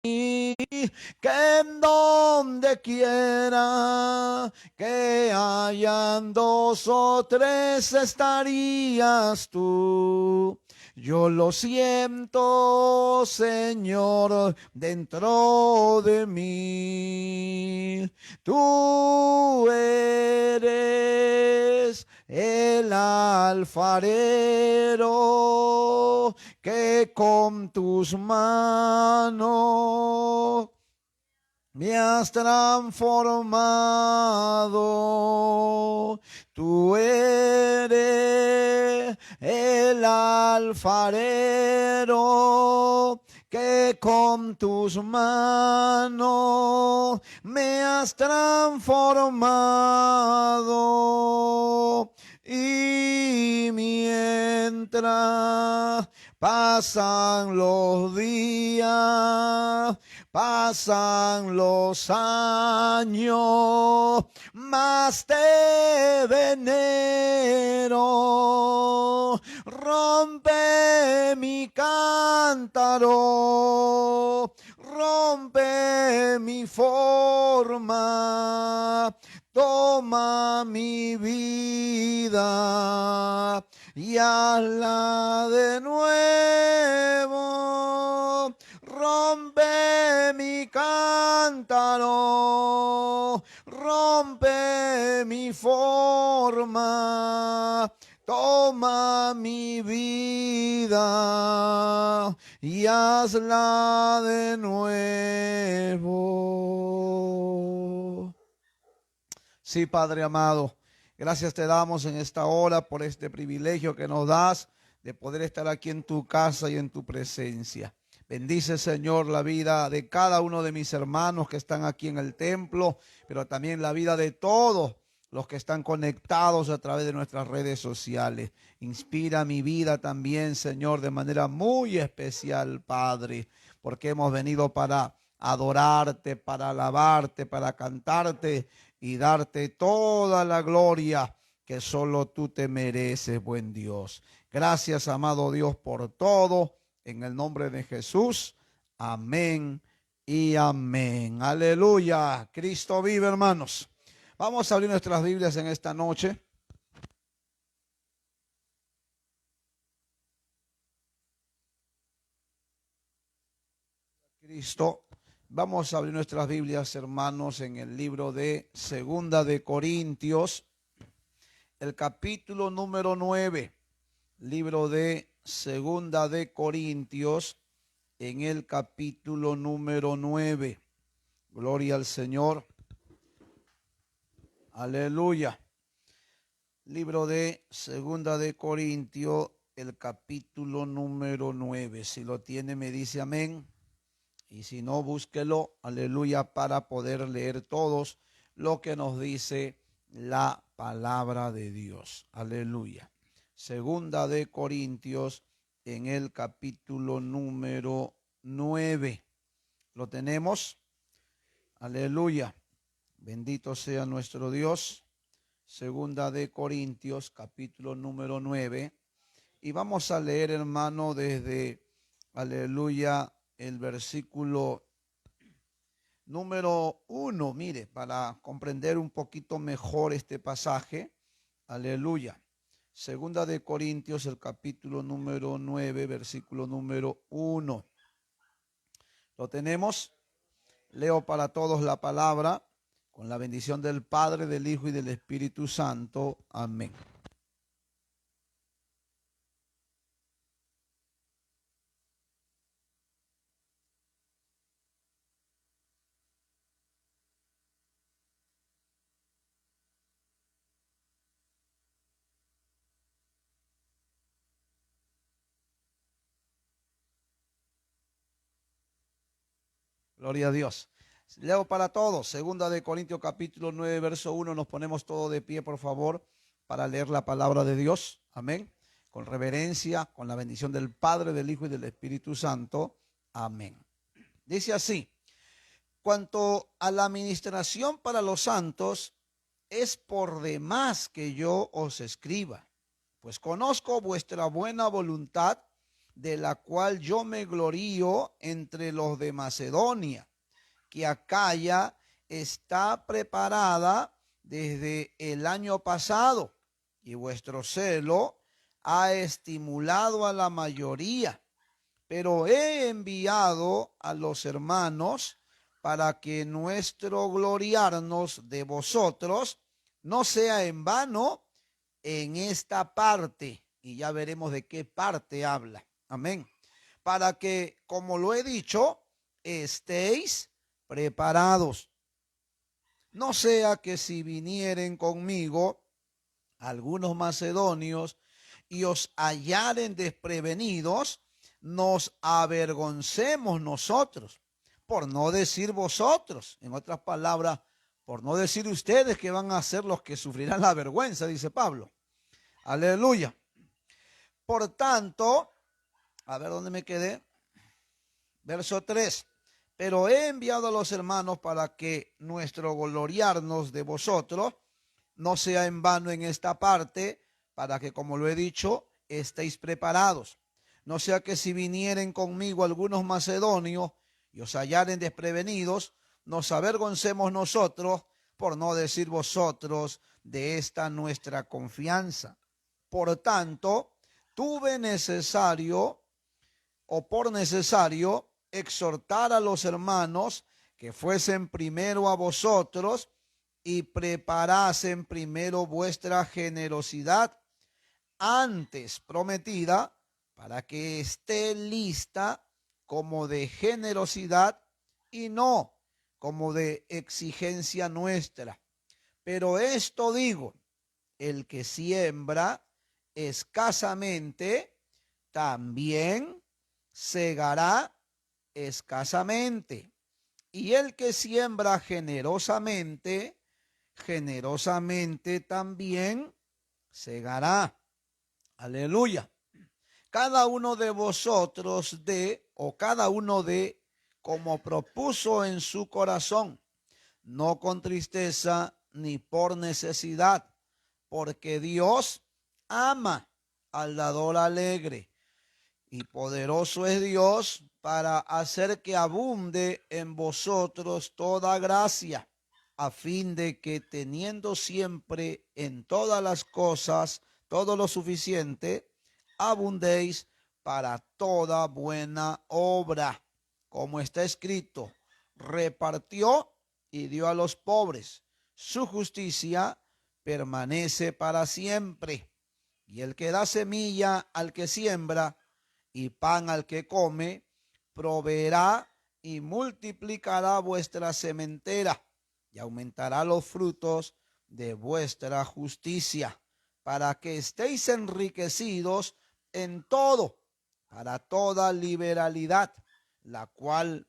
que en donde quiera que hayan dos o tres estarías tú. Yo lo siento, Señor, dentro de mí. Tú eres el alfarero que con tus manos me has transformado. Tú eres el alfarero que con tus manos me has transformado. Y mientras pasan los días, pasan los años, más te venero. Rompe mi cántaro, rompe mi forma, toma mi vida y hazla de nuevo. Rompe mi cántaro, rompe mi forma, toma mi vida y hazla de nuevo. Sí, Padre amado, gracias te damos en esta hora por este privilegio que nos das de poder estar aquí en tu casa y en tu presencia. Bendice, Señor, la vida de cada uno de mis hermanos que están aquí en el templo, pero también la vida de todos los que están conectados a través de nuestras redes sociales. Inspira mi vida también, Señor, de manera muy especial, Padre, porque hemos venido para adorarte, para alabarte, para cantarte y darte toda la gloria que solo tú te mereces, buen Dios. Gracias, amado Dios, por todo. En el nombre de Jesús. Amén y amén. Aleluya. Cristo vive, hermanos. Vamos a abrir nuestras Biblias en esta noche. Cristo. Vamos a abrir nuestras Biblias, hermanos, en el libro de Segunda de Corintios, el capítulo número 9. Libro de Segunda de Corintios, en el capítulo número 9. Gloria al Señor. Aleluya. Libro de Segunda de Corintios, el capítulo número 9. Si lo tiene, me dice amén. Y si no, búsquelo, aleluya, para poder leer todos lo que nos dice la palabra de Dios. Aleluya. Segunda de Corintios, en el capítulo número 9. ¿Lo tenemos? Aleluya. Bendito sea nuestro Dios. Segunda de Corintios, capítulo número 9. Y vamos a leer, hermano, desde, aleluya, el versículo número 1. Mire, para comprender un poquito mejor este pasaje. Aleluya. Segunda de Corintios, el capítulo número 9, versículo número 1. ¿Lo tenemos? Leo para todos la palabra, con la bendición del Padre, del Hijo y del Espíritu Santo. Amén. Gloria a Dios. Leo para todos. Segunda de Corintios capítulo 9, verso 1. Nos ponemos todos de pie, por favor, para leer la palabra de Dios. Amén. Con reverencia, con la bendición del Padre, del Hijo y del Espíritu Santo. Amén. Dice así: cuanto a la administración para los santos, es por demás que yo os escriba, pues conozco vuestra buena voluntad, de la cual yo me glorío entre los de Macedonia, que Acaya está preparada desde el año pasado, y vuestro celo ha estimulado a la mayoría. Pero he enviado a los hermanos para que nuestro gloriarnos de vosotros no sea en vano en esta parte. Y ya veremos de qué parte habla. Amén. Para que, como lo he dicho, estéis preparados. No sea que si vinieren conmigo algunos macedonios y os hallaren desprevenidos, nos avergoncemos nosotros, por no decir vosotros. En otras palabras, por no decir ustedes que van a ser los que sufrirán la vergüenza, dice Pablo. Aleluya. Por tanto, a ver dónde me quedé. Verso 3. Pero he enviado a los hermanos para que nuestro gloriarnos de vosotros no sea en vano en esta parte, para que, como lo he dicho, estéis preparados. No sea que si vinieren conmigo algunos macedonios y os hallaren desprevenidos, nos avergoncemos nosotros, por no decir vosotros, de esta nuestra confianza. Por tanto, tuve necesario, o por necesario, exhortar a los hermanos que fuesen primero a vosotros y preparasen primero vuestra generosidad antes prometida, para que esté lista como de generosidad y no como de exigencia nuestra. Pero esto digo, el que siembra escasamente, también segará escasamente. Y el que siembra generosamente, generosamente también segará. Aleluya. Cada uno de vosotros cada uno de como propuso en su corazón, no con tristeza ni por necesidad, porque Dios ama al dador alegre, y poderoso es Dios para hacer que abunde en vosotros toda gracia, a fin de que teniendo siempre en todas las cosas todo lo suficiente, abundéis para toda buena obra. Como está escrito, repartió y dio a los pobres. Su justicia permanece para siempre. Y el que da semilla al que siembra y pan al que come, proveerá y multiplicará vuestra sementera y aumentará los frutos de vuestra justicia, para que estéis enriquecidos en todo, para toda liberalidad, la cual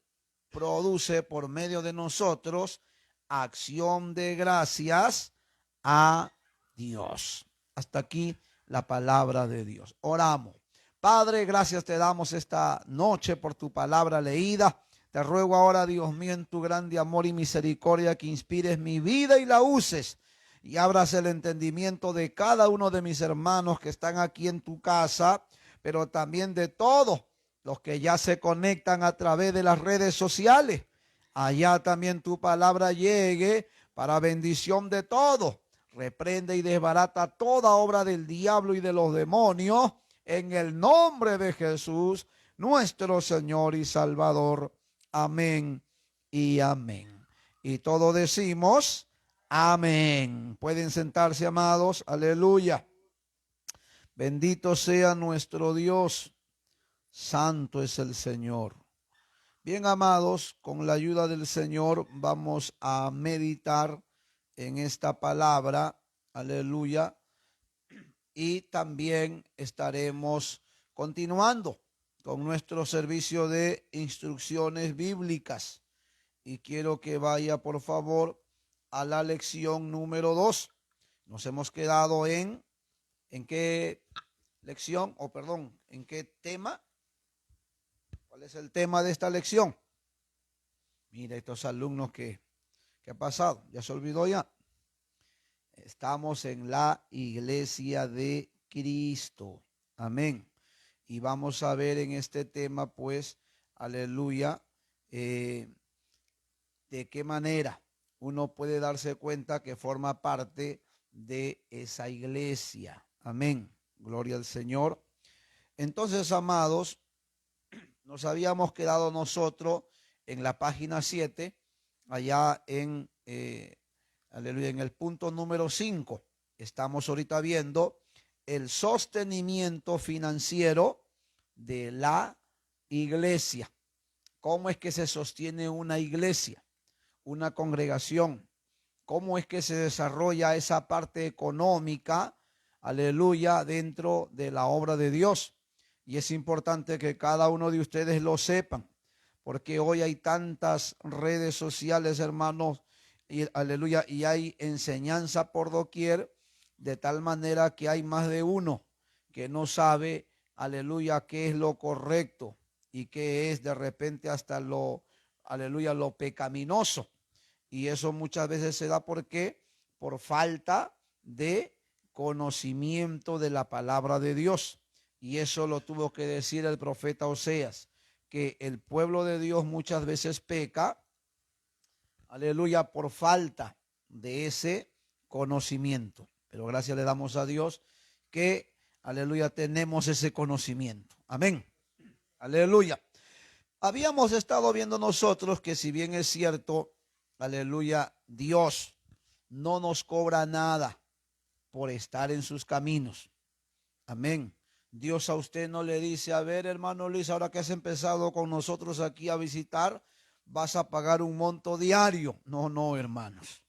produce por medio de nosotros acción de gracias a Dios. Hasta aquí la palabra de Dios. Oramos. Padre, gracias te damos esta noche por tu palabra leída. Te ruego ahora, Dios mío, en tu grande amor y misericordia, que inspires mi vida y la uses, y abras el entendimiento de cada uno de mis hermanos que están aquí en tu casa, pero también de todos los que ya se conectan a través de las redes sociales. Allá también tu palabra llegue para bendición de todos. Reprende y desbarata toda obra del diablo y de los demonios, en el nombre de Jesús, nuestro Señor y Salvador. Amén y amén. Y todos decimos amén. Pueden sentarse, amados. Aleluya. Bendito sea nuestro Dios. Santo es el Señor. Bien, amados, con la ayuda del Señor vamos a meditar en esta palabra. Aleluya. Y también estaremos continuando con nuestro servicio de instrucciones bíblicas. Y quiero que vaya, por favor, a la lección número 2. Nos hemos quedado ¿en qué lección? ¿En qué tema? ¿Cuál es el tema de esta lección? Mira estos alumnos ¿qué ha pasado? ¿Ya se olvidó ya? Estamos en la iglesia de Cristo. Amén. y vamos a ver en este tema, pues, aleluya, de qué manera uno puede darse cuenta que forma parte de esa iglesia. Amén. Gloria al Señor. Entonces, amados, nos habíamos quedado nosotros en la página 7, allá aleluya, en el punto número 5. Estamos ahorita viendo el sostenimiento financiero de la iglesia. ¿Cómo es que se sostiene una iglesia, una congregación? ¿Cómo es que se desarrolla esa parte económica, aleluya, dentro de la obra de Dios? Y es importante que cada uno de ustedes lo sepan, porque hoy hay tantas redes sociales, hermanos, y, aleluya, y hay enseñanza por doquier, de tal manera que hay más de uno que no sabe, aleluya, qué es lo correcto y qué es de repente hasta lo, aleluya, lo pecaminoso. Y eso muchas veces se da porque por falta de conocimiento de la palabra de Dios. Y eso lo tuvo que decir el profeta Oseas, que el pueblo de Dios muchas veces peca, aleluya, por falta de ese conocimiento. Pero gracias le damos a Dios que, aleluya, tenemos ese conocimiento. Amén. Aleluya. Habíamos estado viendo nosotros que si bien es cierto, aleluya, Dios no nos cobra nada por estar en sus caminos. Amén. Dios a usted no le dice, a ver, hermano Luis, ahora que has empezado con nosotros aquí a visitar, vas a pagar un monto diario. No, no, hermanos.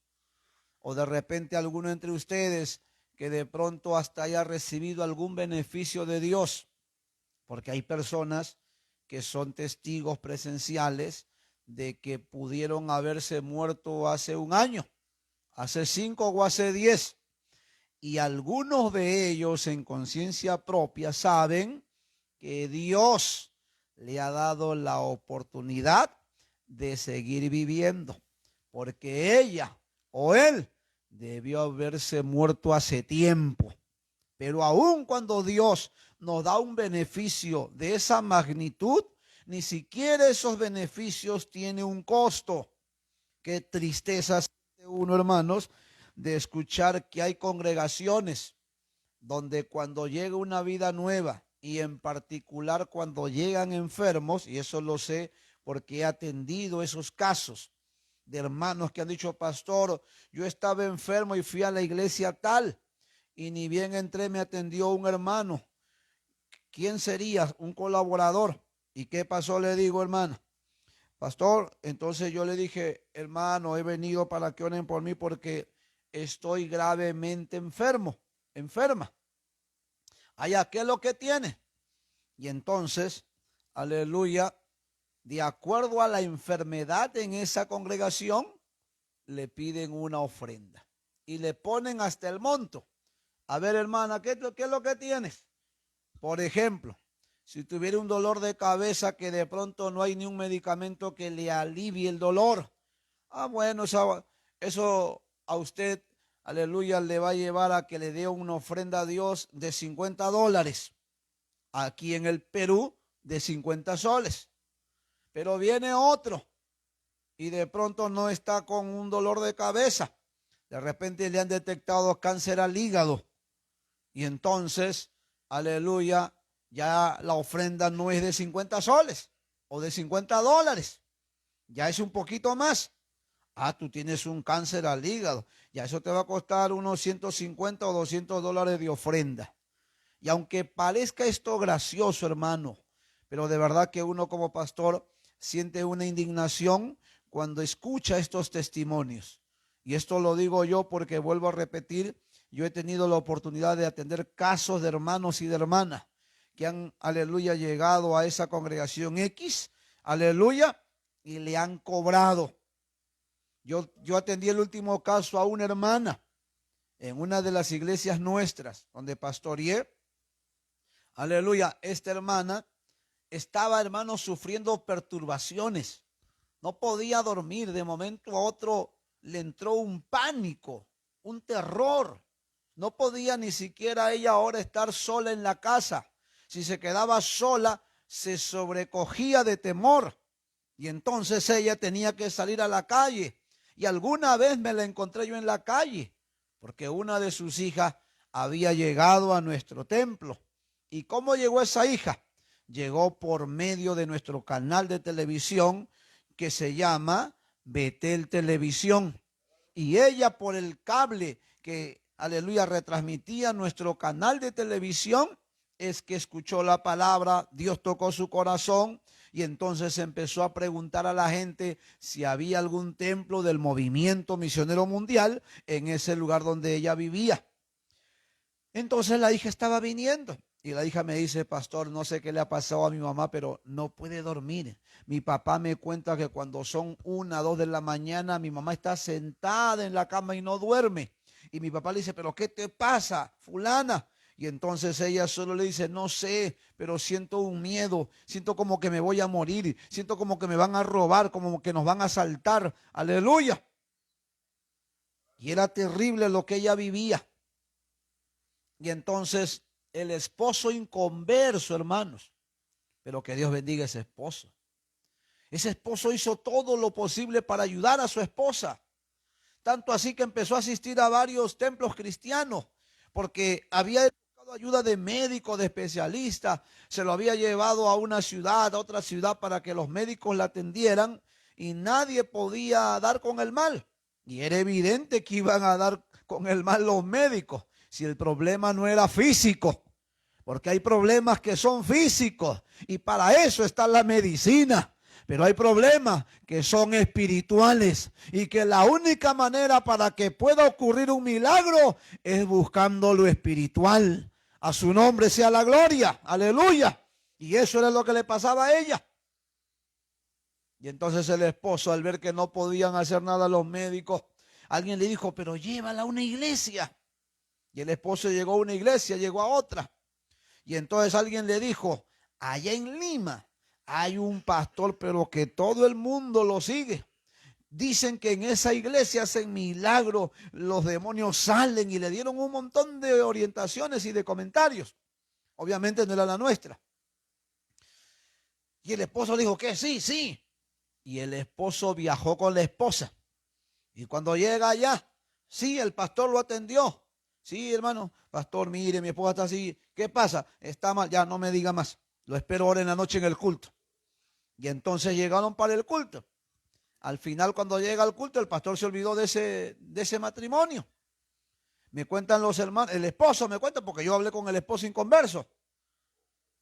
O de repente alguno entre ustedes que de pronto hasta haya recibido algún beneficio de Dios, porque hay personas que son testigos presenciales de que pudieron haberse muerto hace un año, hace 5 o hace 10. Y algunos de ellos en conciencia propia saben que Dios le ha dado la oportunidad de seguir viviendo, porque ella o él debió haberse muerto hace tiempo. Pero aun cuando Dios nos da un beneficio de esa magnitud, ni siquiera esos beneficios tienen un costo. Qué tristeza siente uno, hermanos, de escuchar que hay congregaciones donde cuando llega una vida nueva y en particular cuando llegan enfermos, y eso lo sé porque he atendido esos casos de hermanos que han dicho, pastor, yo estaba enfermo y fui a la iglesia tal, y ni bien entré me atendió un hermano. ¿Quién sería? Un colaborador. ¿Y qué pasó? Le digo, hermano. Pastor, entonces yo le dije, hermano, he venido para que oren por mí porque estoy gravemente enferma. Allá, ¿qué es lo que tiene? Y entonces, aleluya, de acuerdo a la enfermedad en esa congregación, le piden una ofrenda y le ponen hasta el monto. A ver, hermana, ¿qué es lo que tienes? Por ejemplo, si tuviera un dolor de cabeza que de pronto no hay ni un medicamento que le alivie el dolor. Bueno, eso a usted, aleluya, le va a llevar a que le dé una ofrenda a Dios de $50. Aquí en el Perú, de 50 soles. Pero viene otro y de pronto no está con un dolor de cabeza. De repente le han detectado cáncer al hígado. Y entonces, aleluya, ya la ofrenda no es de 50 soles o de $50. Ya es un poquito más. Tú tienes un cáncer al hígado. Ya eso te va a costar unos 150 o $200 de ofrenda. Y aunque parezca esto gracioso, hermano, pero de verdad que uno como pastor siente una indignación cuando escucha estos testimonios. Y esto lo digo yo porque vuelvo a repetir, yo he tenido la oportunidad de atender casos de hermanos y de hermanas que han, aleluya, llegado a esa congregación X, aleluya, y le han cobrado. Yo atendí el último caso a una hermana en una de las iglesias nuestras donde pastoreé. Aleluya, esta hermana estaba, hermano, sufriendo perturbaciones. No podía dormir, de momento a otro le entró un pánico, un terror. No podía ni siquiera ella ahora estar sola en la casa. si se quedaba sola, se sobrecogía de temor. Y entonces ella tenía que salir a la calle. Y alguna vez me la encontré yo en la calle, porque una de sus hijas había llegado a nuestro templo. ¿Y cómo llegó esa hija? Llegó por medio de nuestro canal de televisión que se llama Betel Televisión. Y ella, por el cable que, aleluya, retransmitía nuestro canal de televisión, es que escuchó la palabra, Dios tocó su corazón y entonces empezó a preguntar a la gente si había algún templo del movimiento misionero mundial en ese lugar donde ella vivía. Entonces la hija estaba viniendo y la hija me dice: pastor, no sé qué le ha pasado a mi mamá, pero no puede dormir. Mi papá me cuenta que cuando son 1, 2 de la mañana, mi mamá está sentada en la cama y no duerme. Y mi papá le dice: pero ¿qué te pasa, fulana? Y entonces ella solo le dice: no sé, pero siento un miedo, siento como que me voy a morir, siento como que me van a robar, como que nos van a asaltar. Aleluya. Y era terrible lo que ella vivía. Y entonces el esposo inconverso, hermanos, pero que Dios bendiga a ese esposo. Ese esposo hizo todo lo posible para ayudar a su esposa. Tanto así que empezó a asistir a varios templos cristianos, porque había buscado ayuda de médicos, de especialistas. Se lo había llevado a una ciudad, a otra ciudad, para que los médicos la atendieran, y nadie podía dar con el mal. Y era evidente que iban a dar con el mal los médicos, si el problema no era físico, porque hay problemas que son físicos y para eso está la medicina. Pero hay problemas que son espirituales y que la única manera para que pueda ocurrir un milagro es buscando lo espiritual. A su nombre sea la gloria, aleluya. Y eso era lo que le pasaba a ella. Y entonces el esposo, al ver que no podían hacer nada los médicos, alguien le dijo: pero llévala a una iglesia. Y el esposo llegó a una iglesia, llegó a otra. Y entonces alguien le dijo: allá en Lima hay un pastor, pero que todo el mundo lo sigue. Dicen que en esa iglesia hacen milagros, los demonios salen, y le dieron un montón de orientaciones y de comentarios. Obviamente no era la nuestra. Y el esposo dijo que sí, sí. Y el esposo viajó con la esposa. Y cuando llega allá, sí, el pastor lo atendió. Sí, hermano, pastor, mire, mi esposa está así. ¿Qué pasa? Está mal, ya no me diga más. Lo espero ahora en la noche en el culto. Y entonces llegaron para el culto. Al final, cuando llega al culto, el pastor se olvidó de ese matrimonio. Me cuentan los hermanos, el esposo me cuenta, porque yo hablé con el esposo inconverso.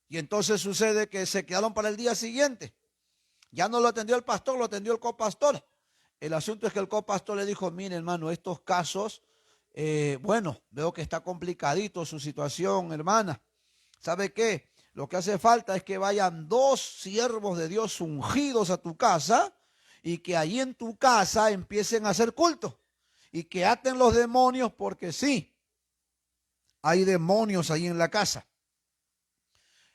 Y entonces sucede que se quedaron para el día siguiente. Ya no lo atendió el pastor, lo atendió el copastor. El asunto es que el copastor le dijo: mire, hermano, estos casos, bueno, veo que está complicadito su situación, hermana. ¿Sabe qué? Lo que hace falta es que vayan 2 siervos de Dios ungidos a tu casa y que allí en tu casa empiecen a hacer culto y que aten los demonios, porque sí, hay demonios ahí en la casa.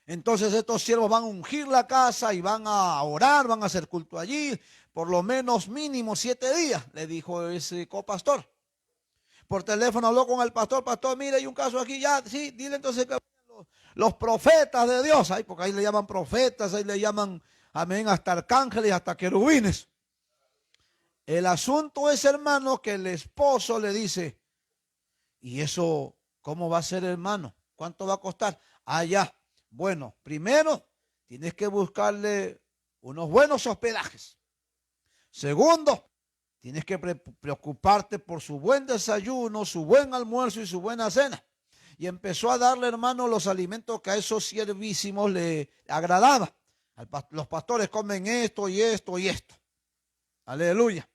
Entonces estos siervos van a ungir la casa y van a orar, van a hacer culto allí, por lo menos mínimo 7 días, le dijo ese copastor. Por teléfono habló con el pastor: pastor, mire, hay un caso aquí, ya, sí, dile entonces que los profetas de Dios, ay, porque ahí le llaman profetas, ahí le llaman, amén, hasta arcángeles, hasta querubines. El asunto es, hermano, que el esposo le dice: ¿y eso cómo va a ser, hermano? ¿Cuánto va a costar? Ah, ya. Bueno, primero tienes que buscarle unos buenos hospedajes. Segundo, tienes que preocuparte por su buen desayuno, su buen almuerzo y su buena cena. Y empezó a darle, hermano, los alimentos que a esos siervísimos le agradaban. Los pastores comen esto y esto y esto. Aleluya.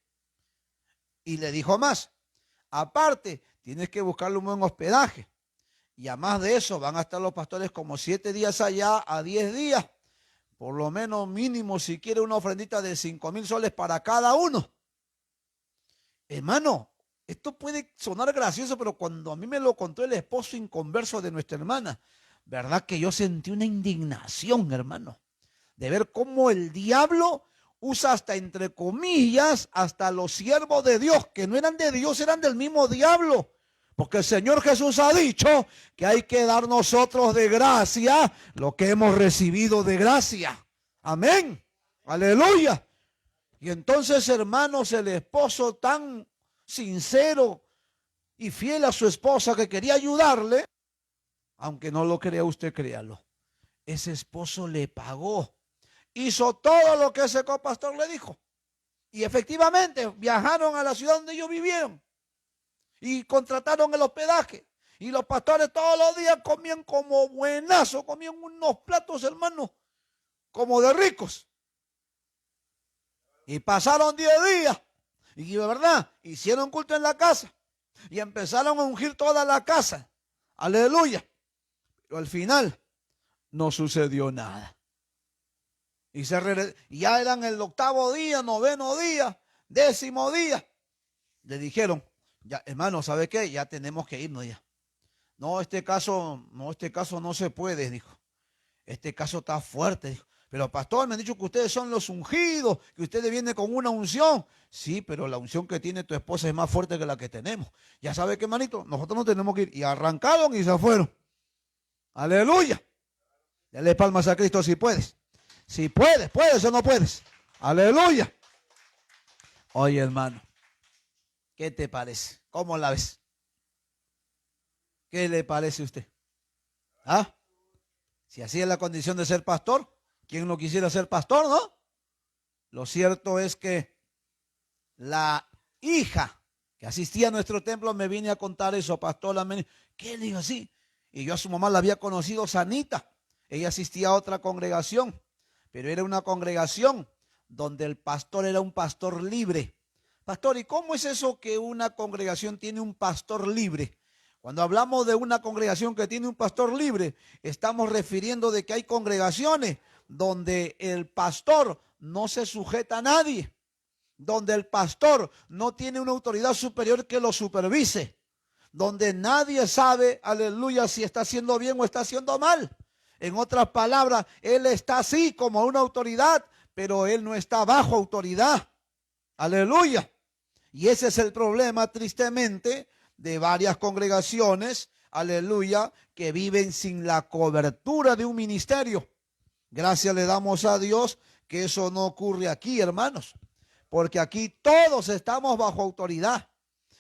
Y le dijo más: aparte, tienes que buscarle un buen hospedaje. Y además de eso, van a estar los pastores como 7 días allá, a 10 días. Por lo menos mínimo, si quiere, una ofrendita de 5,000 soles para cada uno. Hermano, esto puede sonar gracioso, pero cuando a mí me lo contó el esposo inconverso de nuestra hermana, verdad que yo sentí una indignación, hermano, de ver cómo el diablo usa, hasta entre comillas, hasta los siervos de Dios, que no eran de Dios, eran del mismo diablo, Porque el Señor Jesús ha dicho que hay que dar nosotros de gracia lo que hemos recibido de gracia. Amén. Aleluya. Y entonces, hermanos, el esposo tan sincero y fiel a su esposa que quería ayudarle, aunque no lo crea usted, créalo, ese esposo le pagó. Hizo todo lo que ese copastor le dijo. Y efectivamente viajaron a la ciudad donde ellos vivieron y contrataron el hospedaje. Y los pastores todos los días comían como buenazo, comían unos platos, hermanos, como de ricos. Y pasaron 10 días. Y de verdad, hicieron culto en la casa. Y empezaron a ungir toda la casa. Aleluya. Pero al final no sucedió nada. Y ya eran el 8º día, 9º día, 10º día. Le dijeron, ya, hermano, ¿sabe qué? Ya tenemos que irnos ya. No, este caso no se puede, dijo. Este caso está fuerte, dijo. Pero pastor, me han dicho que ustedes son los ungidos, que ustedes vienen con una unción. Sí, pero la unción que tiene tu esposa es más fuerte que la que tenemos. Ya sabe qué, hermanito, nosotros no tenemos que ir. Y arrancaron y se fueron. Aleluya. Dale palmas a Cristo si puedes. Si puedes, puedes o no puedes. Aleluya. Oye, hermano, ¿qué te parece? ¿Cómo la ves? ¿Qué le parece a usted? ¿Ah? Si así es la condición de ser pastor, ¿quién no quisiera ser pastor, no? Lo cierto es que la hija que asistía a nuestro templo me vine a contar eso, pastor. ¿Qué le digo así? Y yo a su mamá la había conocido sanita. Ella asistía a otra congregación, pero era una congregación donde el pastor era un pastor libre. Pastor, ¿y cómo es eso que una congregación tiene un pastor libre? Cuando hablamos de una congregación que tiene un pastor libre, estamos refiriendo de que hay congregaciones donde el pastor no se sujeta a nadie, donde el pastor no tiene una autoridad superior que lo supervise, donde nadie sabe, aleluya, si está haciendo bien o está haciendo mal. En otras palabras, él está así como una autoridad, pero él no está bajo autoridad. Aleluya. Y ese es el problema, tristemente, de varias congregaciones, aleluya, que viven sin la cobertura de un ministerio. Gracias le damos a Dios que eso no ocurre aquí, hermanos, porque aquí todos estamos bajo autoridad.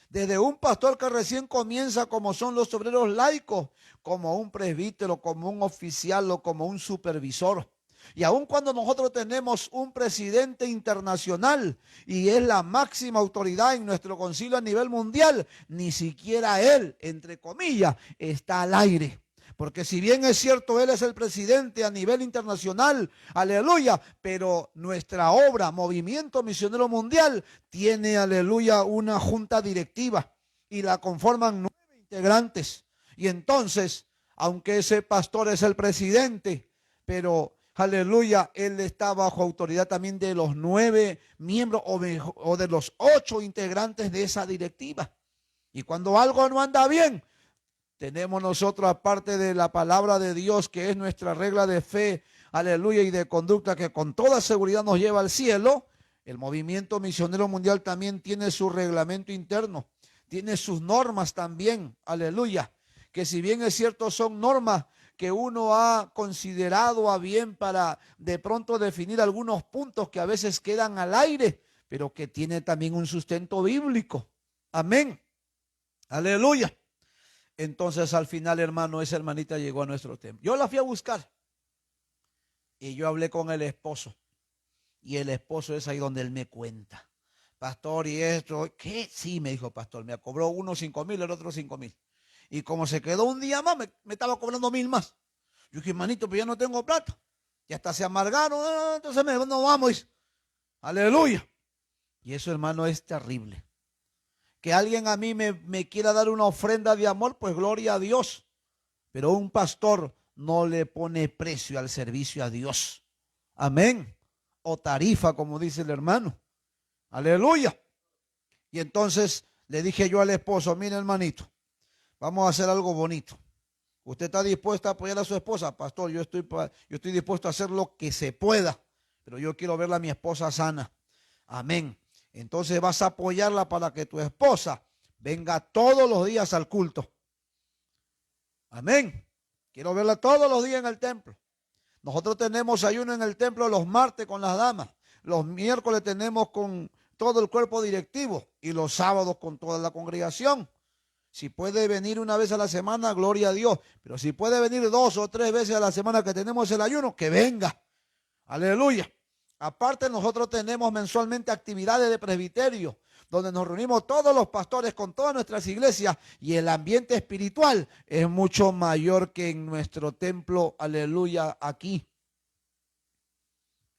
Desde un pastor que recién comienza, como son los obreros laicos, como un presbítero, como un oficial o como un supervisor. Y aun cuando nosotros tenemos un presidente internacional y es la máxima autoridad en nuestro concilio a nivel mundial, ni siquiera él, entre comillas, está al aire. Porque si bien es cierto, él es el presidente a nivel internacional, aleluya, pero nuestra obra, Movimiento Misionero Mundial, tiene, aleluya, una junta directiva y la conforman 9 integrantes. Y entonces, aunque ese pastor es el presidente, pero, aleluya, él está bajo autoridad también de los 9 miembros o de los 8 integrantes de esa directiva. Y cuando algo no anda bien, tenemos nosotros, aparte de la palabra de Dios, que es nuestra regla de fe, aleluya, y de conducta, que con toda seguridad nos lleva al cielo, el Movimiento Misionero Mundial también tiene su reglamento interno, tiene sus normas también, aleluya, que si bien es cierto son normas que uno ha considerado a bien para de pronto definir algunos puntos que a veces quedan al aire, pero que tiene también un sustento bíblico. Amén. Aleluya. Entonces al final, hermano, esa hermanita llegó a nuestro templo. Yo la fui a buscar y yo hablé con el esposo. Y el esposo es ahí donde él me cuenta. Pastor, ¿y esto? ¿Qué? Sí, me dijo, pastor, me cobró uno 5,000, el otro 5,000. Y como se quedó un día más, me estaba cobrando 1,000 más. Yo dije, hermanito, pero ya no tengo plata. Ya hasta se amargaron, entonces no vamos. Aleluya. Y eso, hermano, es terrible. Que alguien a mí me quiera dar una ofrenda de amor, pues gloria a Dios. Pero un pastor no le pone precio al servicio a Dios. Amén. O tarifa, como dice el hermano. Aleluya. Y entonces le dije yo al esposo, mire hermanito, vamos a hacer algo bonito. ¿Usted está dispuesto a apoyar a su esposa? Pastor, yo estoy dispuesto a hacer lo que se pueda, pero yo quiero verla a mi esposa sana. Amén. Entonces vas a apoyarla para que tu esposa venga todos los días al culto. Amén. Quiero verla todos los días en el templo. Nosotros tenemos ayuno en el templo los martes con las damas. Los miércoles tenemos con todo el cuerpo directivo y los sábados con toda la congregación. Si puede venir una vez a la semana, gloria a Dios. Pero si puede venir 2 o 3 veces a la semana que tenemos el ayuno, que venga. Aleluya. Aparte, nosotros tenemos mensualmente actividades de presbiterio, donde nos reunimos todos los pastores con todas nuestras iglesias, y el ambiente espiritual es mucho mayor que en nuestro templo, aleluya, aquí.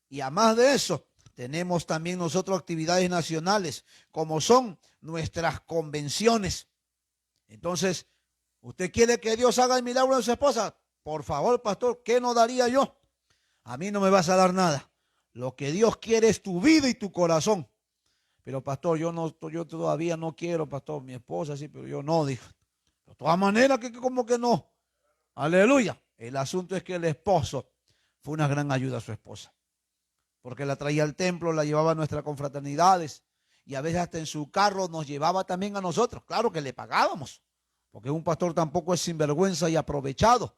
Y además de eso, tenemos también nosotros actividades nacionales, como son nuestras convenciones. Entonces, ¿usted quiere que Dios haga el milagro de su esposa? Por favor, pastor, ¿qué no daría yo? A mí no me vas a dar nada. Lo que Dios quiere es tu vida y tu corazón. Pero pastor, yo todavía no quiero, pastor, mi esposa sí, pero yo no, dijo. De todas maneras, como que no. Aleluya. El asunto es que el esposo fue una gran ayuda a su esposa, porque la traía al templo, la llevaba a nuestras confraternidades, y a veces hasta en su carro nos llevaba también a nosotros. Claro que le pagábamos, porque un pastor tampoco es sinvergüenza y aprovechado.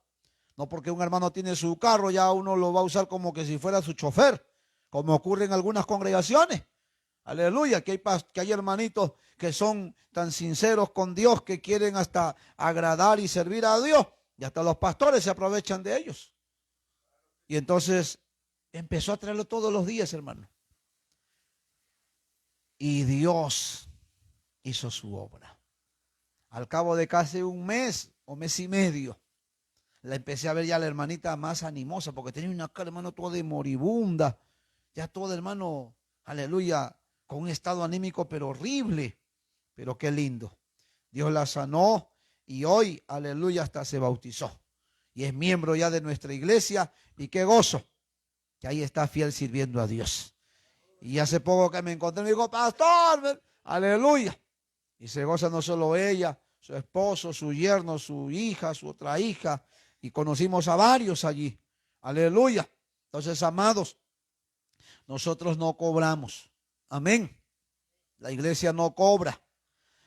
No porque un hermano tiene su carro, ya uno lo va a usar como que si fuera su chofer, como ocurre en algunas congregaciones. Aleluya, que hay hermanitos que son tan sinceros con Dios que quieren hasta agradar y servir a Dios, y hasta los pastores se aprovechan de ellos. Y entonces empezó a traerlo todos los días, hermano. Y Dios hizo su obra. Al cabo de casi un mes o mes y medio, la empecé a ver ya la hermanita más animosa, porque tenía una cara, hermano, toda de moribunda. Ya todo, hermano, aleluya, con un estado anímico pero horrible. Pero qué lindo. Dios la sanó y hoy, aleluya, hasta se bautizó. Y es miembro ya de nuestra iglesia, y qué gozo que ahí está fiel sirviendo a Dios. Y hace poco que me encontré, me dijo, pastor, aleluya. Y se goza no solo ella, su esposo, su yerno, su hija, su otra hija. Y conocimos a varios allí. Aleluya. Entonces, amados, nosotros no cobramos. Amén. La iglesia no cobra.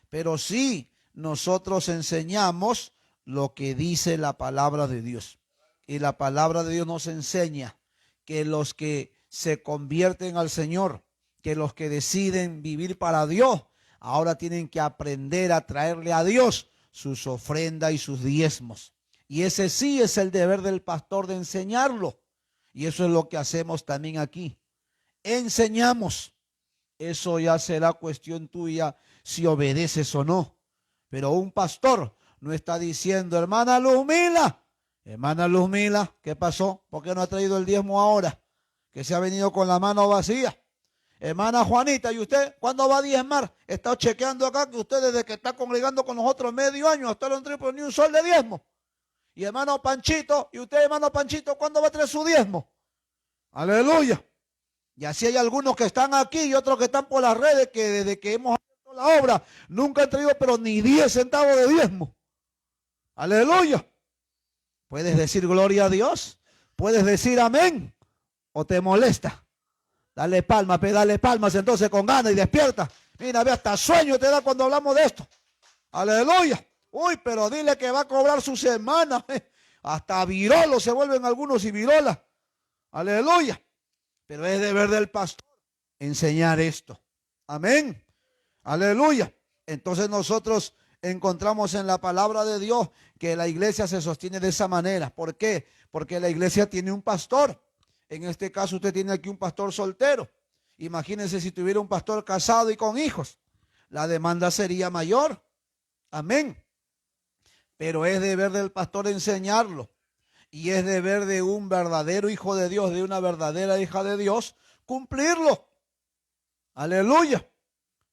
Pero sí, nosotros enseñamos lo que dice la palabra de Dios. Y la palabra de Dios nos enseña que los que se convierten al Señor, que los que deciden vivir para Dios, ahora tienen que aprender a traerle a Dios sus ofrendas y sus diezmos. Y ese sí es el deber del pastor, de enseñarlo. Y eso es lo que hacemos también aquí. Enseñamos. Eso ya será cuestión tuya si obedeces o no. Pero un pastor no está diciendo, hermana Luzmila, ¿qué pasó? ¿Por qué no ha traído el diezmo ahora? Que se ha venido con la mano vacía. Hermana Juanita, ¿y usted cuándo va a diezmar? He estado chequeando acá que usted desde que está congregando con nosotros medio año hasta no trae ni un sol de diezmo. Y hermano Panchito, ¿y usted, hermano Panchito, cuándo va a traer su diezmo? Aleluya. Y así hay algunos que están aquí y otros que están por las redes, que desde que hemos hecho la obra nunca han traído pero ni 10 centavos de diezmo. Aleluya. ¿Puedes decir gloria a Dios? ¿Puedes decir amén? ¿O te molesta? Dale palmas, dale palmas entonces con ganas y despierta. Mira, ve, hasta sueño te da cuando hablamos de esto. Aleluya. Uy, pero dile que va a cobrar su semana. Hasta virolos se vuelven algunos y virolas. Aleluya. Pero es deber del pastor enseñar esto. Amén. Aleluya. Entonces nosotros encontramos en la palabra de Dios que la iglesia se sostiene de esa manera. ¿Por qué? Porque la iglesia tiene un pastor. En este caso usted tiene aquí un pastor soltero. Imagínense si tuviera un pastor casado y con hijos. La demanda sería mayor. Amén. Pero es deber del pastor enseñarlo. Y es deber de un verdadero hijo de Dios, de una verdadera hija de Dios, cumplirlo. Aleluya.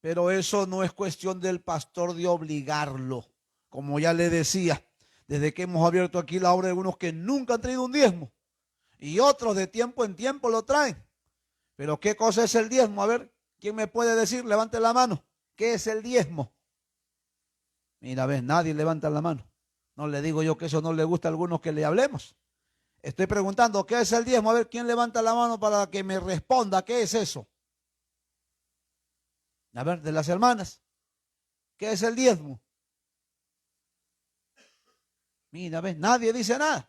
Pero eso no es cuestión del pastor de obligarlo. Como ya le decía, desde que hemos abierto aquí la obra, de unos que nunca han traído un diezmo. Y otros de tiempo en tiempo lo traen. Pero ¿qué cosa es el diezmo? A ver, ¿quién me puede decir? Levante la mano. ¿Qué es el diezmo? Mira, ves, nadie levanta la mano. No le digo yo que eso no le gusta a algunos que le hablemos. Estoy preguntando, ¿qué es el diezmo? A ver, ¿quién levanta la mano para que me responda? ¿Qué es eso? A ver, de las hermanas. ¿Qué es el diezmo? Mira, ¿ves? Nadie dice nada.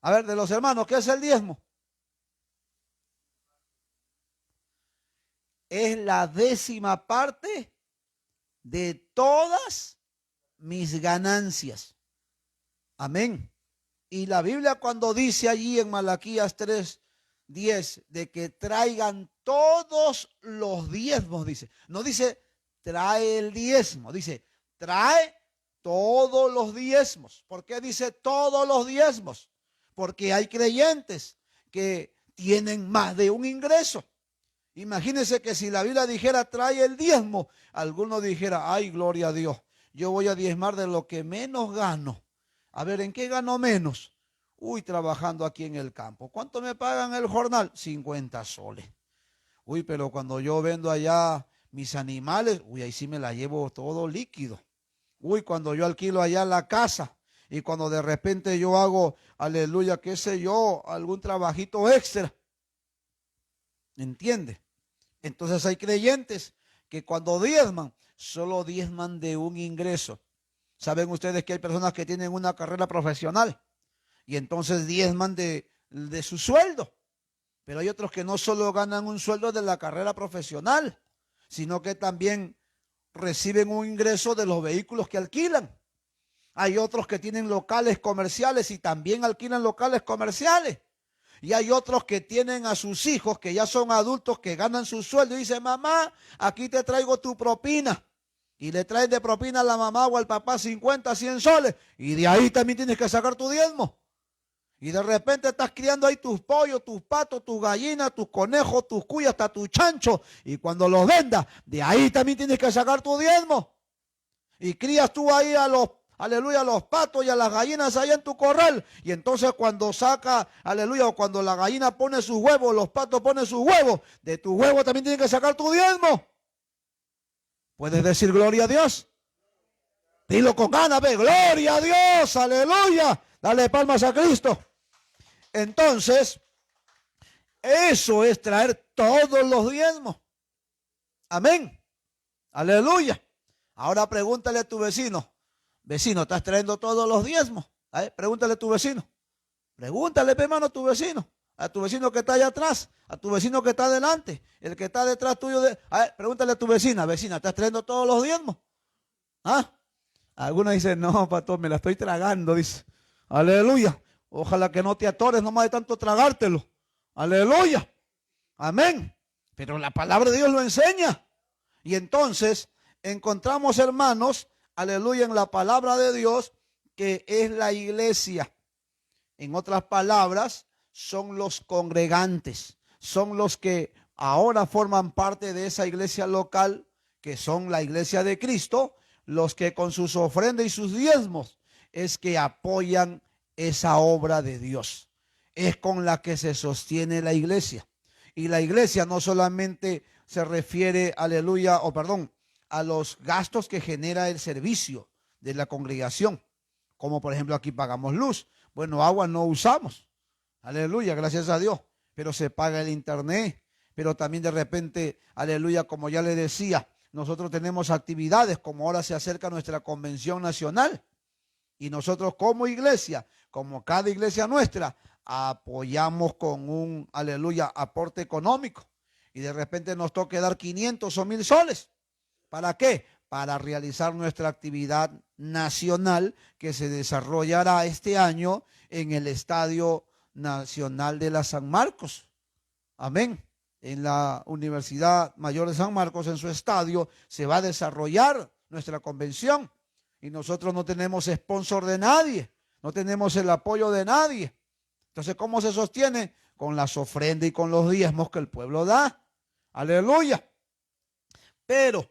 A ver, de los hermanos, ¿qué es el diezmo? Es la 10ª parte de todas mis ganancias. Amén. Y la Biblia cuando dice allí en Malaquías 3:10 de que traigan todos los diezmos, dice, no dice trae el diezmo, dice trae todos los diezmos. ¿Por qué dice todos los diezmos? Porque hay creyentes que tienen más de un ingreso. Imagínense que si la Biblia dijera trae el diezmo, alguno dijera, ay, gloria a Dios, yo voy a diezmar de lo que menos gano. A ver, ¿en qué gano menos? Uy, trabajando aquí en el campo. ¿Cuánto me pagan el jornal? 50 soles. Uy, pero cuando yo vendo allá mis animales, uy, ahí sí me la llevo todo líquido. Uy, cuando yo alquilo allá la casa y cuando de repente yo hago, aleluya, qué sé yo, algún trabajito extra. ¿Entiende? Entonces hay creyentes que cuando diezman, solo diezman de un ingreso. Saben ustedes que hay personas que tienen una carrera profesional y entonces diezman de su sueldo. Pero hay otros que no solo ganan un sueldo de la carrera profesional, sino que también reciben un ingreso de los vehículos que alquilan. Hay otros que tienen locales comerciales y también alquilan locales comerciales. Y hay otros que tienen a sus hijos que ya son adultos que ganan su sueldo y dicen, mamá, aquí te traigo tu propina. Y le traes de propina a la mamá o al papá 50, 100 soles. Y de ahí también tienes que sacar tu diezmo. Y de repente estás criando ahí tus pollos, tus patos, tus gallinas, tus conejos, tus cuyas, hasta tus chanchos. Y cuando los vendas, de ahí también tienes que sacar tu diezmo. Y crías tú ahí a los, aleluya, a los patos y a las gallinas allá en tu corral. Y entonces cuando saca, aleluya, o cuando la gallina pone sus huevos, los patos ponen sus huevos, de tu huevo también tienes que sacar tu diezmo. ¿Puedes decir gloria a Dios? Dilo con ganas, ve, gloria a Dios, aleluya. Dale palmas a Cristo. Entonces, eso es traer todos los diezmos. Amén. Aleluya. Ahora pregúntale a tu vecino. Vecino, ¿estás trayendo todos los diezmos? Pregúntale a tu vecino. Pregúntale, hermano, a tu vecino. A tu vecino que está allá atrás. A tu vecino que está adelante. El que está detrás tuyo. Pregúntale a tu vecina. Vecina, ¿estás trayendo todos los diezmos? ¿Ah? Algunos dicen, no, pastor, me la estoy tragando, dice. Aleluya. Ojalá que no te atores nomás de tanto tragártelo. Aleluya. Amén. Pero la palabra de Dios lo enseña. Y entonces encontramos, hermanos, aleluya, en la palabra de Dios, que es la iglesia. En otras palabras, son los congregantes. Son los que ahora forman parte de esa iglesia local, que son la iglesia de Cristo, los que con sus ofrendas y sus diezmos es que apoyan esa obra de Dios. Es con la que se sostiene la iglesia. Y la iglesia no solamente se refiere, aleluya, a los gastos que genera el servicio de la congregación. Como por ejemplo aquí pagamos luz. Bueno, agua no usamos. Aleluya, gracias a Dios. Pero se paga el internet. Pero también de repente, aleluya, como ya le decía, nosotros tenemos actividades como ahora se acerca nuestra convención nacional. Y nosotros como iglesia, como cada iglesia nuestra, apoyamos con un, aleluya, aporte económico. Y de repente nos toca dar 500 o 1000 soles. ¿Para qué? Para realizar nuestra actividad nacional que se desarrollará este año en el Estadio Nacional de la San Marcos. Amén. En la Universidad Mayor de San Marcos, en su estadio, se va a desarrollar nuestra convención. Y nosotros no tenemos sponsor de nadie, no tenemos el apoyo de nadie. Entonces, ¿cómo se sostiene? Con las ofrendas y con los diezmos que el pueblo da. Aleluya. Pero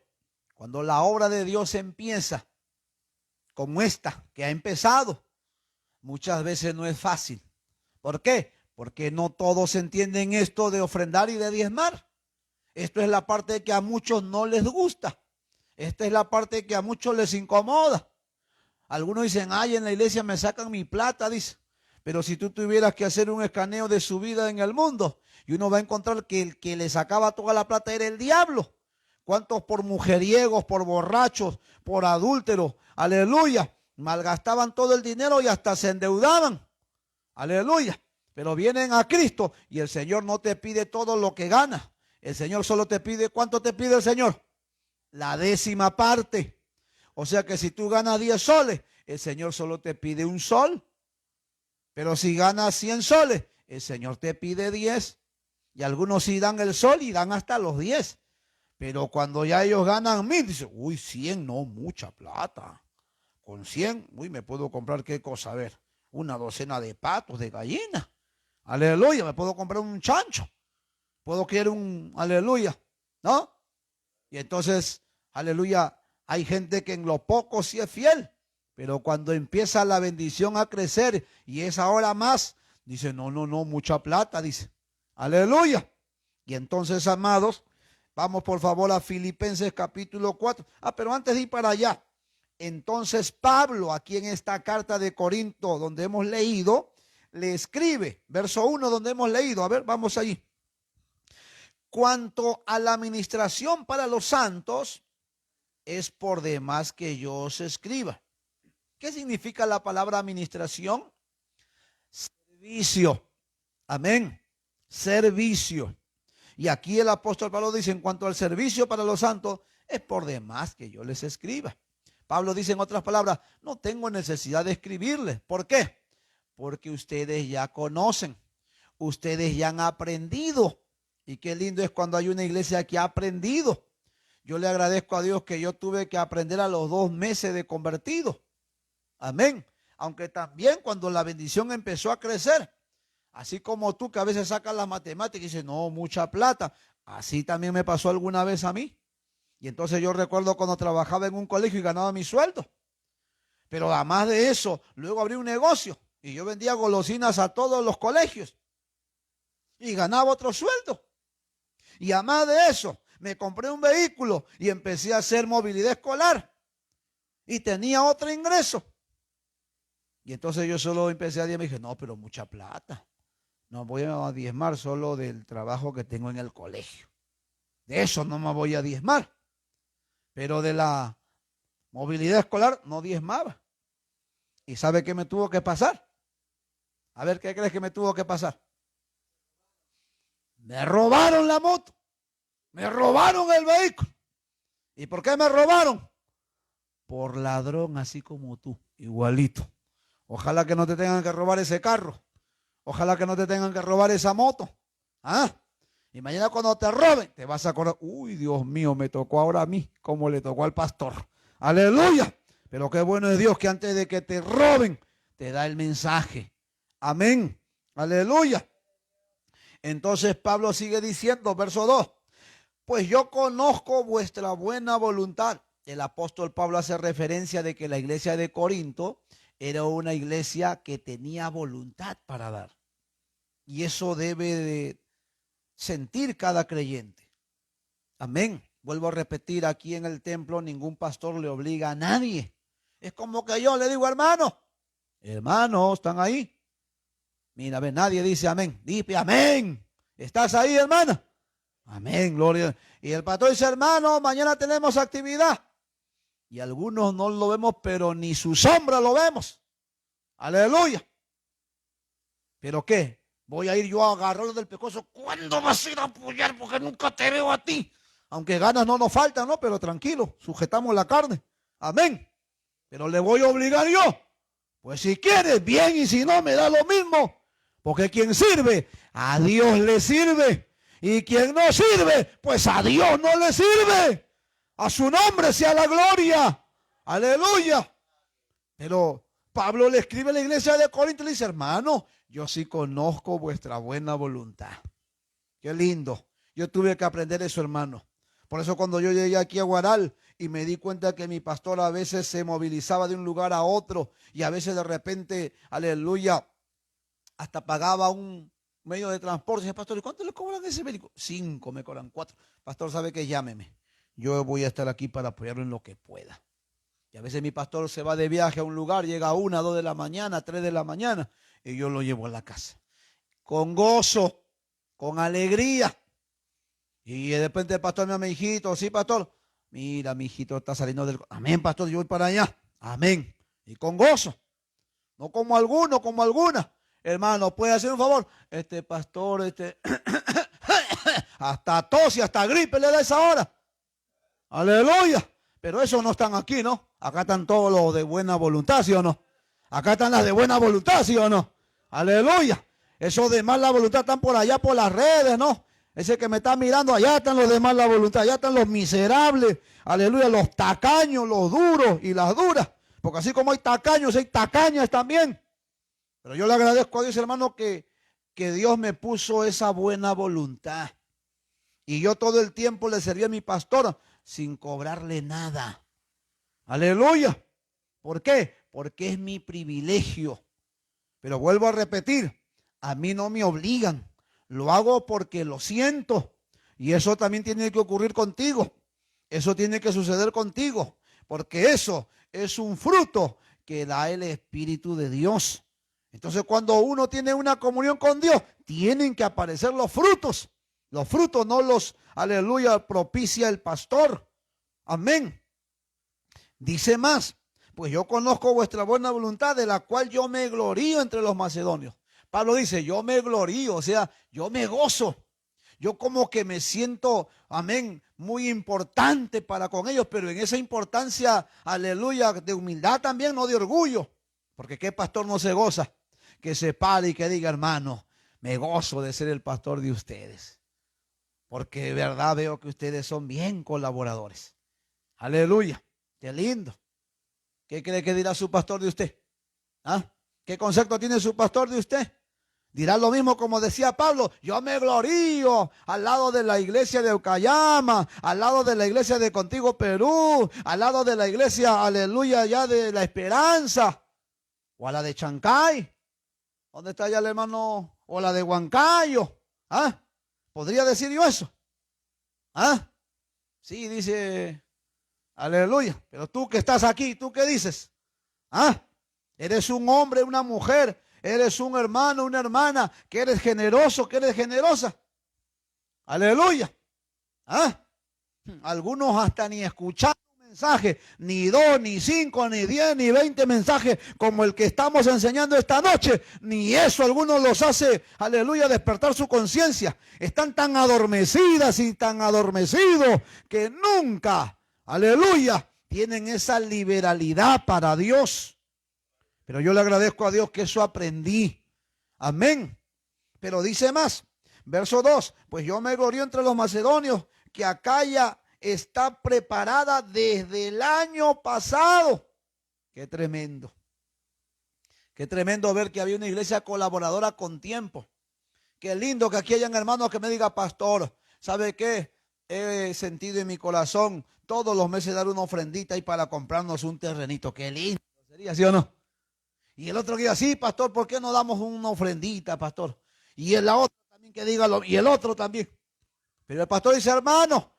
cuando la obra de Dios empieza, como esta que ha empezado, muchas veces no es fácil. ¿Por qué? Porque no todos entienden esto de ofrendar y de diezmar. Esto es la parte que a muchos no les gusta. Esta es la parte que a muchos les incomoda. Algunos dicen, ay, en la iglesia me sacan mi plata, dice. Pero si tú tuvieras que hacer un escaneo de su vida en el mundo, y uno va a encontrar que el que le sacaba toda la plata era el diablo. ¿Cuántos por mujeriegos, por borrachos, por adúlteros? Aleluya. Malgastaban todo el dinero y hasta se endeudaban. Aleluya. Pero vienen a Cristo y el Señor no te pide todo lo que ganas. El Señor solo te pide, ¿cuánto te pide el Señor? La 10ª parte. O sea que si tú ganas 10 soles, el Señor solo te pide 1 sol. Pero si ganas 100 soles, el Señor te pide 10. Y algunos sí dan el sol y dan hasta los 10. Pero cuando ya ellos ganan 1000, dicen, uy, 100, no, mucha plata. Con 100, uy, me puedo comprar qué cosa, a ver, una docena de patos, de gallinas. Aleluya, me puedo comprar un chancho. Puedo querer un, aleluya, ¿no? Y entonces, aleluya, hay gente que en lo poco sí es fiel. Pero cuando empieza la bendición a crecer y es ahora más, dice, no, mucha plata, dice. Aleluya. Y entonces, amados, vamos por favor a Filipenses capítulo 4. Pero antes de ir para allá, entonces Pablo, aquí en esta carta de Corinto, donde hemos leído, le escribe, verso 1, donde hemos leído, a ver, vamos allí. Cuanto a la administración para los santos, es por demás que yo os escriba. ¿Qué significa la palabra administración? Servicio. Amén. Servicio. Y aquí el apóstol Pablo dice, en cuanto al servicio para los santos, es por demás que yo les escriba. Pablo dice en otras palabras, no tengo necesidad de escribirles. ¿Por qué? Porque ustedes ya conocen, ustedes ya han aprendido. Y qué lindo es cuando hay una iglesia que ha aprendido. Yo le agradezco a Dios que yo tuve que aprender a los 2 meses de convertido. Amén. Aunque también cuando la bendición empezó a crecer, así como tú que a veces sacas las matemáticas y dices, no, mucha plata. Así también me pasó alguna vez a mí. Y entonces yo recuerdo cuando trabajaba en un colegio y ganaba mi sueldo. Pero además de eso, luego abrí un negocio y yo vendía golosinas a todos los colegios. Y ganaba otro sueldo. Y además de eso, me compré un vehículo y empecé a hacer movilidad escolar. Y tenía otro ingreso. Y entonces yo solo empecé a diezmar y dije, no, pero mucha plata. No voy a diezmar solo del trabajo que tengo en el colegio. De eso no me voy a diezmar. Pero de la movilidad escolar no diezmaba. ¿Y sabe qué me tuvo que pasar? A ver, ¿qué crees que me tuvo que pasar? Me robaron la moto. Me robaron el vehículo. ¿Y por qué me robaron? Por ladrón, así como tú, igualito. Ojalá que no te tengan que robar ese carro. Ojalá que no te tengan que robar esa moto. ¿Ah? Y mañana cuando te roben, te vas a acordar, uy, Dios mío, me tocó ahora a mí, como le tocó al pastor. Aleluya. Pero qué bueno es Dios que antes de que te roben, te da el mensaje. Amén. Aleluya. Entonces Pablo sigue diciendo, verso 2, pues yo conozco vuestra buena voluntad. El apóstol Pablo hace referencia de que la iglesia de Corinto era una iglesia que tenía voluntad para dar. Y eso debe de sentir cada creyente. Amén. Vuelvo a repetir, aquí en el templo ningún pastor le obliga a nadie. Es como que yo le digo, hermanos, ¿están ahí? Mira, ve, nadie dice amén. Dice amén. ¿Estás ahí, hermana? Amén, gloria. Y el pastor dice, hermano, mañana tenemos actividad. Y algunos no lo vemos, pero ni su sombra lo vemos. Aleluya. ¿Pero qué? Voy a ir yo a agarrarlo del pescuezo. ¿Cuándo vas a ir a apoyar? Porque nunca te veo a ti. Aunque ganas no nos faltan, ¿no? Pero tranquilo, sujetamos la carne. Amén. Pero le voy a obligar yo. Pues si quieres, bien, y si no, me da lo mismo. Porque quien sirve, a Dios le sirve. Y quien no sirve, pues a Dios no le sirve. A su nombre sea la gloria. Aleluya. Pero Pablo le escribe a la iglesia de Corinto y le dice, hermano, yo sí conozco vuestra buena voluntad. Qué lindo. Yo tuve que aprender eso, hermano. Por eso cuando yo llegué aquí a Guaral y me di cuenta que mi pastor a veces se movilizaba de un lugar a otro y a veces de repente, aleluya, hasta pagaba un medio de transporte. Dice, pastor, ¿y cuánto le cobran a ese médico? 5, me cobran 4. Pastor, ¿sabe qué? Llámeme. Yo voy a estar aquí para apoyarlo en lo que pueda. Y a veces mi pastor se va de viaje a un lugar, llega a 1, 2 de la mañana, 3 de la mañana, y yo lo llevo a la casa. Con gozo, con alegría. Y de repente el pastor me llama, hijito, sí, pastor. Mira, mi hijito está saliendo del... Amén, pastor, yo voy para allá. Amén. Y con gozo. No como alguno, como alguna. Hermano, ¿puede hacer un favor? Pastor, hasta tos y hasta gripe le da esa hora. Aleluya. Pero esos no están aquí, ¿no? Acá están todos los de buena voluntad, ¿sí o no? Acá están las de buena voluntad, ¿sí o no? Aleluya. Esos de mala voluntad están por allá por las redes, ¿no? Ese que me está mirando, allá están los de mala voluntad, allá están los miserables, aleluya, los tacaños, los duros y las duras. Porque así como hay tacaños, hay tacañas también. Pero yo le agradezco a Dios, hermano, que Dios me puso esa buena voluntad. Y yo todo el tiempo le serví a mi pastor sin cobrarle nada. Aleluya. ¿Por qué? Porque es mi privilegio. Pero vuelvo a repetir, a mí no me obligan. Lo hago porque lo siento. Y eso también tiene que ocurrir contigo. Eso tiene que suceder contigo. Porque eso es un fruto que da el Espíritu de Dios. Entonces cuando uno tiene una comunión con Dios, tienen que aparecer los frutos. Los frutos no los, aleluya, propicia el pastor. Amén. Dice más, pues yo conozco vuestra buena voluntad, de la cual yo me glorío entre los macedonios. Pablo dice, yo me glorío, o sea, yo me gozo. Yo como que me siento, amén, muy importante para con ellos, pero en esa importancia, aleluya, de humildad también, no de orgullo. Porque qué pastor no se goza, que se pare y que diga, hermano, me gozo de ser el pastor de ustedes. Porque de verdad veo que ustedes son bien colaboradores. Aleluya, qué lindo. ¿Qué cree que dirá su pastor de usted? ¿Ah? ¿Qué concepto tiene su pastor de usted? Dirá lo mismo como decía Pablo, yo me glorío al lado de la iglesia de Ucayama, al lado de la iglesia de Contigo Perú, al lado de la iglesia, aleluya, ya de La Esperanza, o a la de Chancay. ¿Dónde está ya el hermano? O la de Huancayo. ¿Ah? ¿Podría decir yo eso? ¿Ah? Sí, dice, aleluya. Pero tú que estás aquí, ¿tú qué dices? ¿Ah? Eres un hombre, una mujer, eres un hermano, una hermana, que eres generoso, que eres generosa. Aleluya. ¿Ah? Algunos hasta ni escuchar un mensaje, ni 2, ni 5, ni 10, ni 20 mensajes como el que estamos enseñando esta noche. Ni eso algunos los hace, aleluya, despertar su conciencia. Están tan adormecidas y tan adormecidos que nunca, aleluya, tienen esa liberalidad para Dios. Pero yo le agradezco a Dios que eso aprendí. Amén. Pero dice más, verso 2, pues yo me glorío entre los macedonios, que Acaya está preparada desde el año pasado. Qué tremendo. Qué tremendo ver que había una iglesia colaboradora con tiempo. Qué lindo que aquí hayan hermanos que me digan, pastor, ¿sabe qué? He sentido en mi corazón todos los meses dar una ofrendita y para comprarnos un terrenito. Qué lindo sería, ¿sí o no? Y el otro que diga, sí, pastor, ¿por qué no damos una ofrendita, pastor? Y la otra también que diga, y el otro también. Pero el pastor dice, hermano,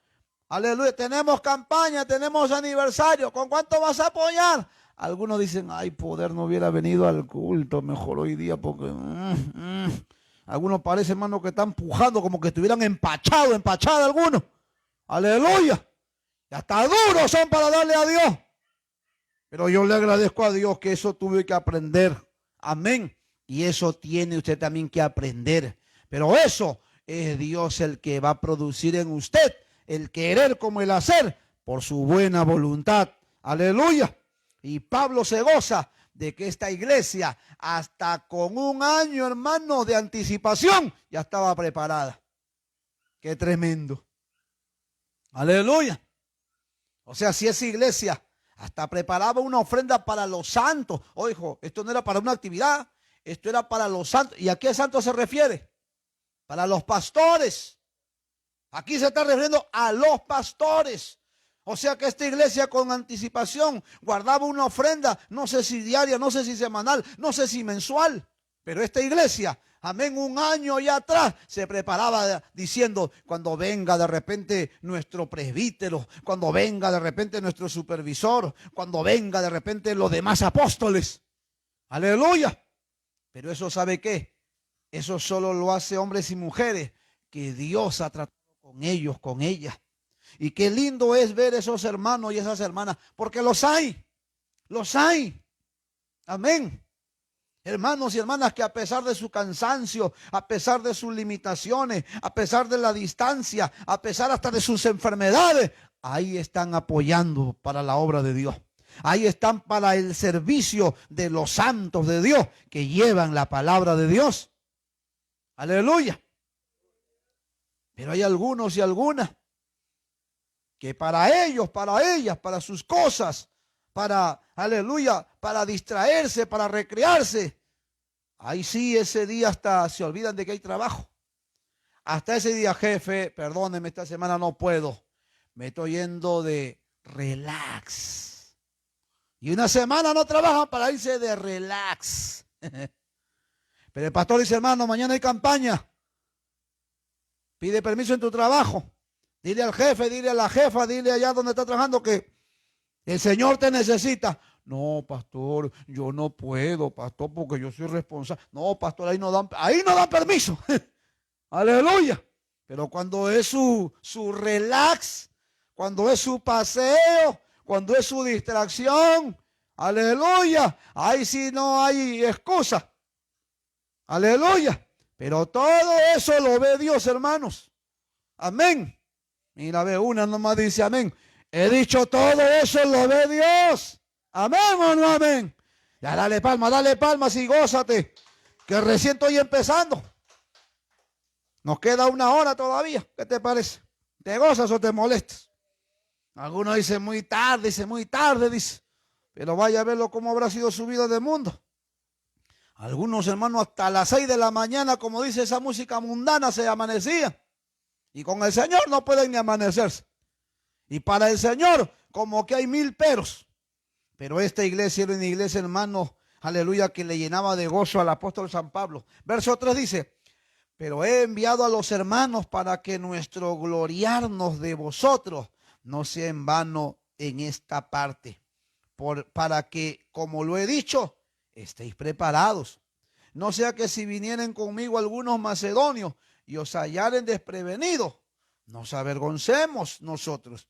aleluya, tenemos campaña, tenemos aniversario, ¿con cuánto vas a apoyar? Algunos dicen, ay, poder no hubiera venido al culto mejor hoy día porque... Algunos parece, hermano, que están pujando como que estuvieran empachados algunos. Aleluya. Y hasta duros son para darle a Dios. Pero yo le agradezco a Dios que eso tuve que aprender. Amén. Y eso tiene usted también que aprender. Pero eso es Dios el que va a producir en usted el querer como el hacer por su buena voluntad. Aleluya. Y Pablo se goza de que esta iglesia hasta con un año, hermano, de anticipación ya estaba preparada. Qué tremendo. Aleluya. O sea, si esa iglesia hasta preparaba una ofrenda para los santos. Ojo, esto no era para una actividad, esto era para los santos. ¿Y a qué santos se refiere? Para los pastores. Aquí se está refiriendo a los pastores. O sea que esta iglesia con anticipación guardaba una ofrenda, no sé si diaria, no sé si semanal, no sé si mensual. Pero esta iglesia, amén, un año ya atrás se preparaba diciendo, cuando venga de repente nuestro presbítero, cuando venga de repente nuestro supervisor, cuando venga de repente los demás apóstoles. Aleluya. Pero eso, ¿sabe qué? Eso solo lo hace hombres y mujeres que Dios ha tratado con con ellos, con ellas. Y qué lindo es ver esos hermanos y esas hermanas, porque los hay, los hay. Amén. Hermanos y hermanas que a pesar de su cansancio, a pesar de sus limitaciones, a pesar de la distancia, a pesar hasta de sus enfermedades, ahí están apoyando para la obra de Dios. Ahí están para el servicio de los santos de Dios que llevan la palabra de Dios. Aleluya. Pero hay algunos y algunas que para ellos, para ellas, para sus cosas, para, aleluya, para distraerse, para recrearse, ahí sí ese día hasta se olvidan de que hay trabajo. Hasta ese día, jefe, perdóneme, esta semana no puedo. Me estoy yendo de relax. Y una semana no trabajan para irse de relax. Pero el pastor dice, hermano, mañana hay campaña. Pide permiso en tu trabajo. Dile al jefe, dile a la jefa, dile allá donde está trabajando que el Señor te necesita. No, pastor, yo no puedo, pastor, porque yo soy responsable. No, pastor, ahí no dan permiso. Aleluya. Pero cuando es su relax, cuando es su paseo, cuando es su distracción, aleluya, ahí sí no hay excusa. Aleluya. Pero todo eso lo ve Dios, hermanos. Amén. Mira, ve una nomás dice amén. He dicho todo eso lo ve Dios. Amén o no amén. Ya dale palmas y gózate. Que recién estoy empezando. Nos queda una hora todavía. ¿Qué te parece? ¿Te gozas o te molestas? Algunos dicen muy tarde, dice. Pero vaya a verlo cómo habrá sido su vida de mundo. Algunos hermanos hasta las 6 de la mañana, como dice esa música mundana, se amanecían. Y con el Señor no pueden ni amanecerse. Y para el Señor, como que hay 1000 peros. Pero esta iglesia era una iglesia, hermano, aleluya, que le llenaba de gozo al apóstol San Pablo. Verso 3 dice, pero he enviado a los hermanos para que nuestro gloriarnos de vosotros no sea en vano en esta parte. Para que, como lo he dicho, estéis preparados. No sea que si vinieren conmigo algunos macedonios y os hallaren desprevenidos, nos avergoncemos nosotros,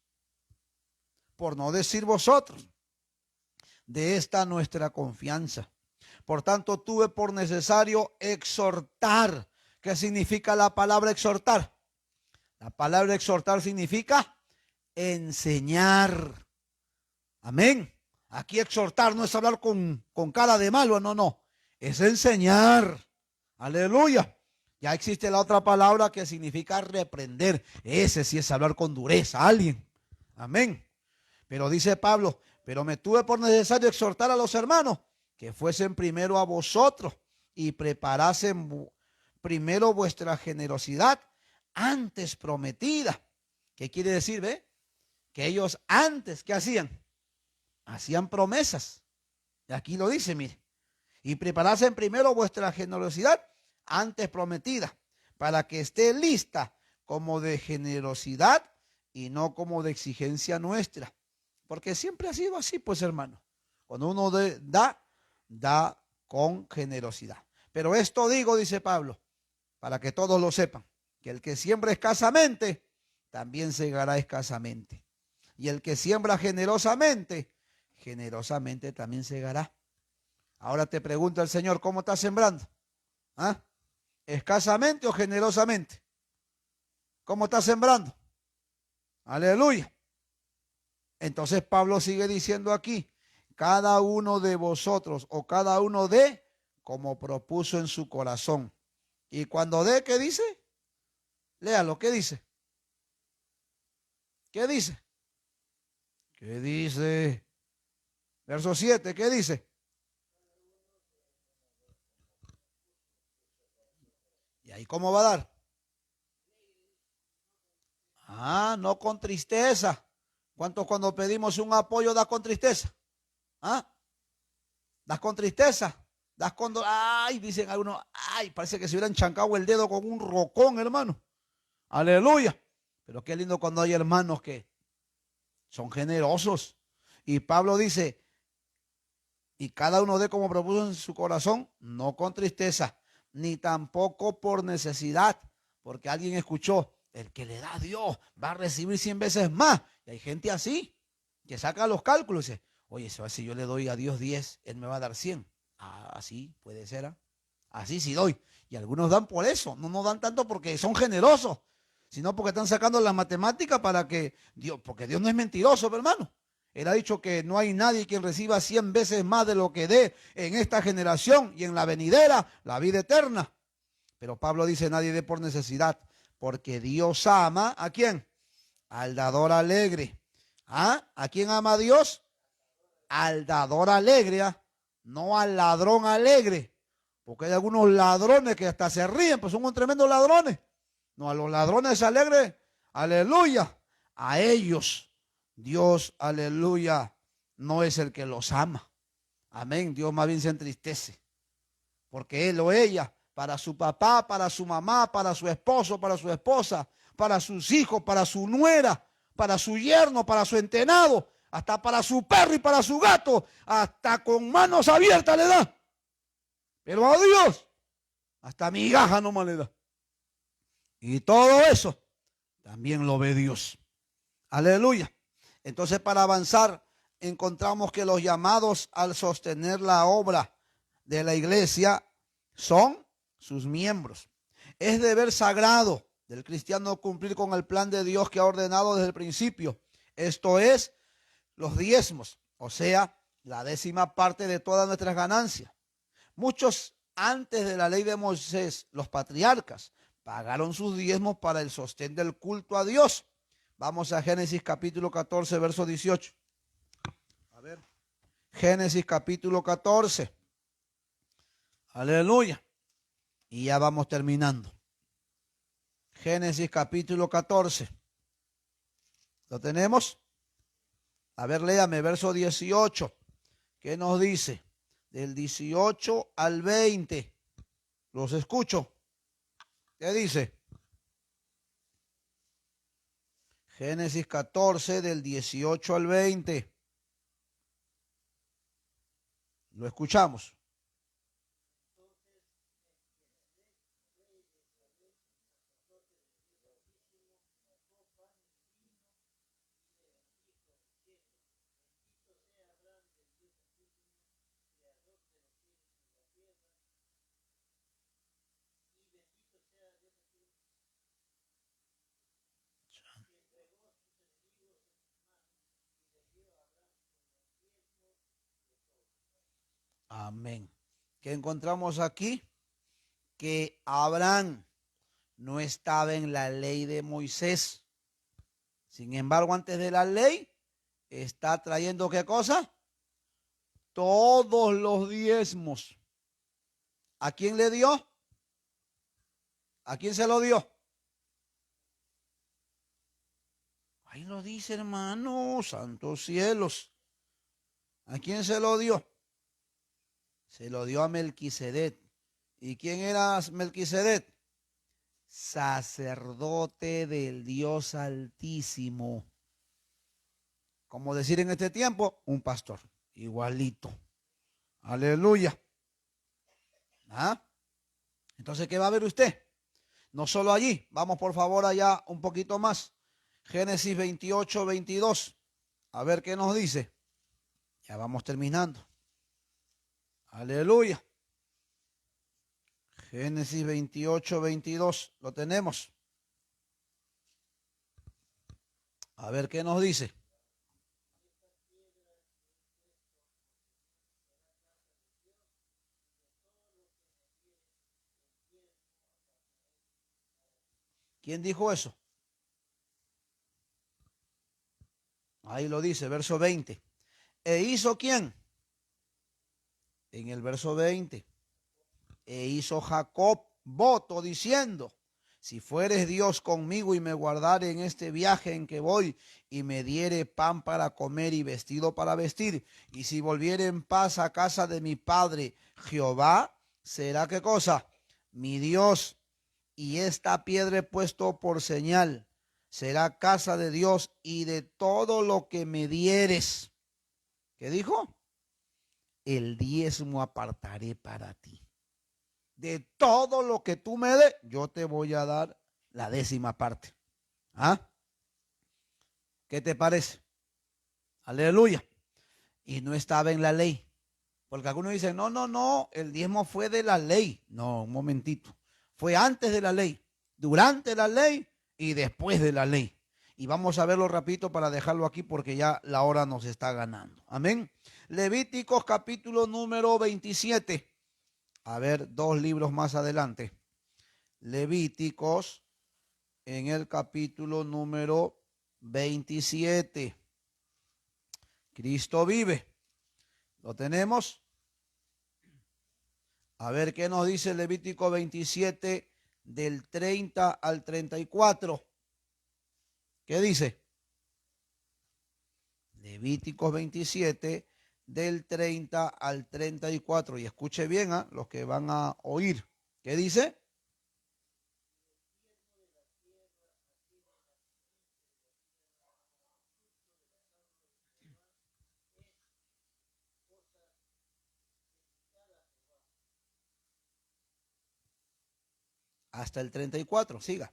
por no decir vosotros, de esta nuestra confianza. Por tanto, tuve por necesario exhortar. ¿Qué significa la palabra exhortar? La palabra exhortar significa enseñar. Amén. Aquí exhortar no es hablar con cara de malo, no. Es enseñar. Aleluya. Ya existe la otra palabra que significa reprender. Ese sí es hablar con dureza a alguien. Amén. Pero dice Pablo, pero me tuve por necesario exhortar a los hermanos que fuesen primero a vosotros y preparasen primero vuestra generosidad antes prometida. ¿Qué quiere decir, ve? Que ellos antes, ¿qué hacían? Hacían promesas. Y aquí lo dice, mire. Y preparasen primero vuestra generosidad antes prometida, para que esté lista como de generosidad y no como de exigencia nuestra. Porque siempre ha sido así, pues, hermano. Cuando uno da con generosidad. Pero esto digo, dice Pablo, para que todos lo sepan, que el que siembra escasamente, también segará escasamente. Y el que siembra generosamente, generosamente también segará. Ahora te pregunta el Señor, ¿cómo estás sembrando? ¿Ah? ¿Escasamente o generosamente? ¿Cómo estás sembrando? Aleluya. Entonces Pablo sigue diciendo aquí, cada uno de vosotros o cada uno dé como propuso en su corazón. Y cuando dé, ¿qué dice? Léalo, ¿qué dice? ¿Qué dice? ¿Qué dice? Verso 7, ¿qué dice? ¿Y ahí cómo va a dar? No con tristeza. ¿Cuántos cuando pedimos un apoyo das con tristeza? ¿Das con tristeza? ¿Das con ay, dicen algunos, ay, parece que se hubieran chancado el dedo con un rocón, hermano? Aleluya. Pero qué lindo cuando hay hermanos que son generosos. Y Pablo dice, y cada uno dé como propuso en su corazón, no con tristeza, ni tampoco por necesidad, porque alguien escuchó, el que le da a Dios va a recibir 100 veces más. Y hay gente así, que saca los cálculos y dice, oye, si yo le doy a Dios 10, Él me va a dar 100. Así puede ser, ¿ah? Así sí doy. Y algunos dan por eso, no dan tanto porque son generosos, sino porque están sacando la matemática para que Dios, porque Dios no es mentiroso, pero hermano. Él ha dicho que no hay nadie quien reciba 100 veces más de lo que dé en esta generación y en la venidera, la vida eterna. Pero Pablo dice, nadie dé por necesidad, porque Dios ama, ¿a quién? Al dador alegre. ¿A quién ama a Dios? Al dador alegre, no al ladrón alegre. Porque hay algunos ladrones que hasta se ríen, pues son unos tremendos ladrones. No, a los ladrones alegres, aleluya. A ellos, Dios, aleluya, no es el que los ama. Amén. Dios más bien se entristece. Porque él o ella, para su papá, para su mamá, para su esposo, para su esposa, para sus hijos, para su nuera, para su yerno, para su entenado, hasta para su perro y para su gato, hasta con manos abiertas le da. Pero a Dios, hasta migaja nomás le da. Y todo eso también lo ve Dios. Aleluya. Entonces, para avanzar, encontramos que los llamados al sostener la obra de la iglesia son sus miembros. Es deber sagrado del cristiano cumplir con el plan de Dios que ha ordenado desde el principio. Esto es, los diezmos, o sea, la 10ª parte de todas nuestras ganancias. Muchos antes de la ley de Moisés, los patriarcas, pagaron sus diezmos para el sostén del culto a Dios. Vamos a Génesis capítulo 14, verso 18. A ver, Génesis capítulo 14. Aleluya. Y ya vamos terminando. Génesis capítulo 14. ¿Lo tenemos? A ver, léame, verso 18. ¿Qué nos dice? Del 18 al 20. Los escucho. ¿Qué dice? Génesis 14 del 18 al 20. Lo escuchamos. Amén. ¿Qué encontramos aquí? Que Abraham no estaba en la ley de Moisés. Sin embargo, antes de la ley, está trayendo ¿qué cosa? Todos los diezmos. ¿A quién le dio? ¿A quién se lo dio? Ahí lo dice, hermano, santos cielos. ¿A quién se lo dio? Se lo dio a Melquisedec. ¿Y quién era Melquisedec? Sacerdote del Dios Altísimo. Como decir en este tiempo, un pastor. Igualito. Aleluya. Entonces, ¿qué va a ver usted? No solo allí. Vamos por favor allá un poquito más. Génesis 28, 22. A ver qué nos dice. Ya vamos terminando. Aleluya. Génesis 28, 22. Lo tenemos. A ver qué nos dice. ¿Quién dijo eso? Ahí lo dice, verso 20. ¿E hizo quién? En el verso 20. E hizo Jacob voto diciendo, si fueres Dios conmigo y me guardare en este viaje en que voy y me diere pan para comer y vestido para vestir, y si volviere en paz a casa de mi padre, Jehová será ¿qué cosa? Mi Dios, y esta piedra he puesto por señal, será casa de Dios, y de todo lo que me dieres. ¿Qué dijo? El diezmo apartaré para ti. De todo lo que tú me des, yo te voy a dar la 10ª parte. ¿Ah? ¿Qué te parece? Aleluya. Y no estaba en la ley. Porque algunos dicen, no, el diezmo fue de la ley. No, un momentito. Fue antes de la ley, durante la ley y después de la ley. Y vamos a verlo rapidito para dejarlo aquí porque ya la hora nos está ganando. Amén. Levíticos capítulo número 27. A ver, 2 libros más adelante. Levíticos en el capítulo número 27. Cristo vive. ¿Lo tenemos? A ver qué nos dice Levítico 27 del 30 al 34. ¿Qué dice? Levíticos 27 del 30 al 34. Y escuche bien, los que van a oír. ¿Qué dice? Hasta el 34, siga.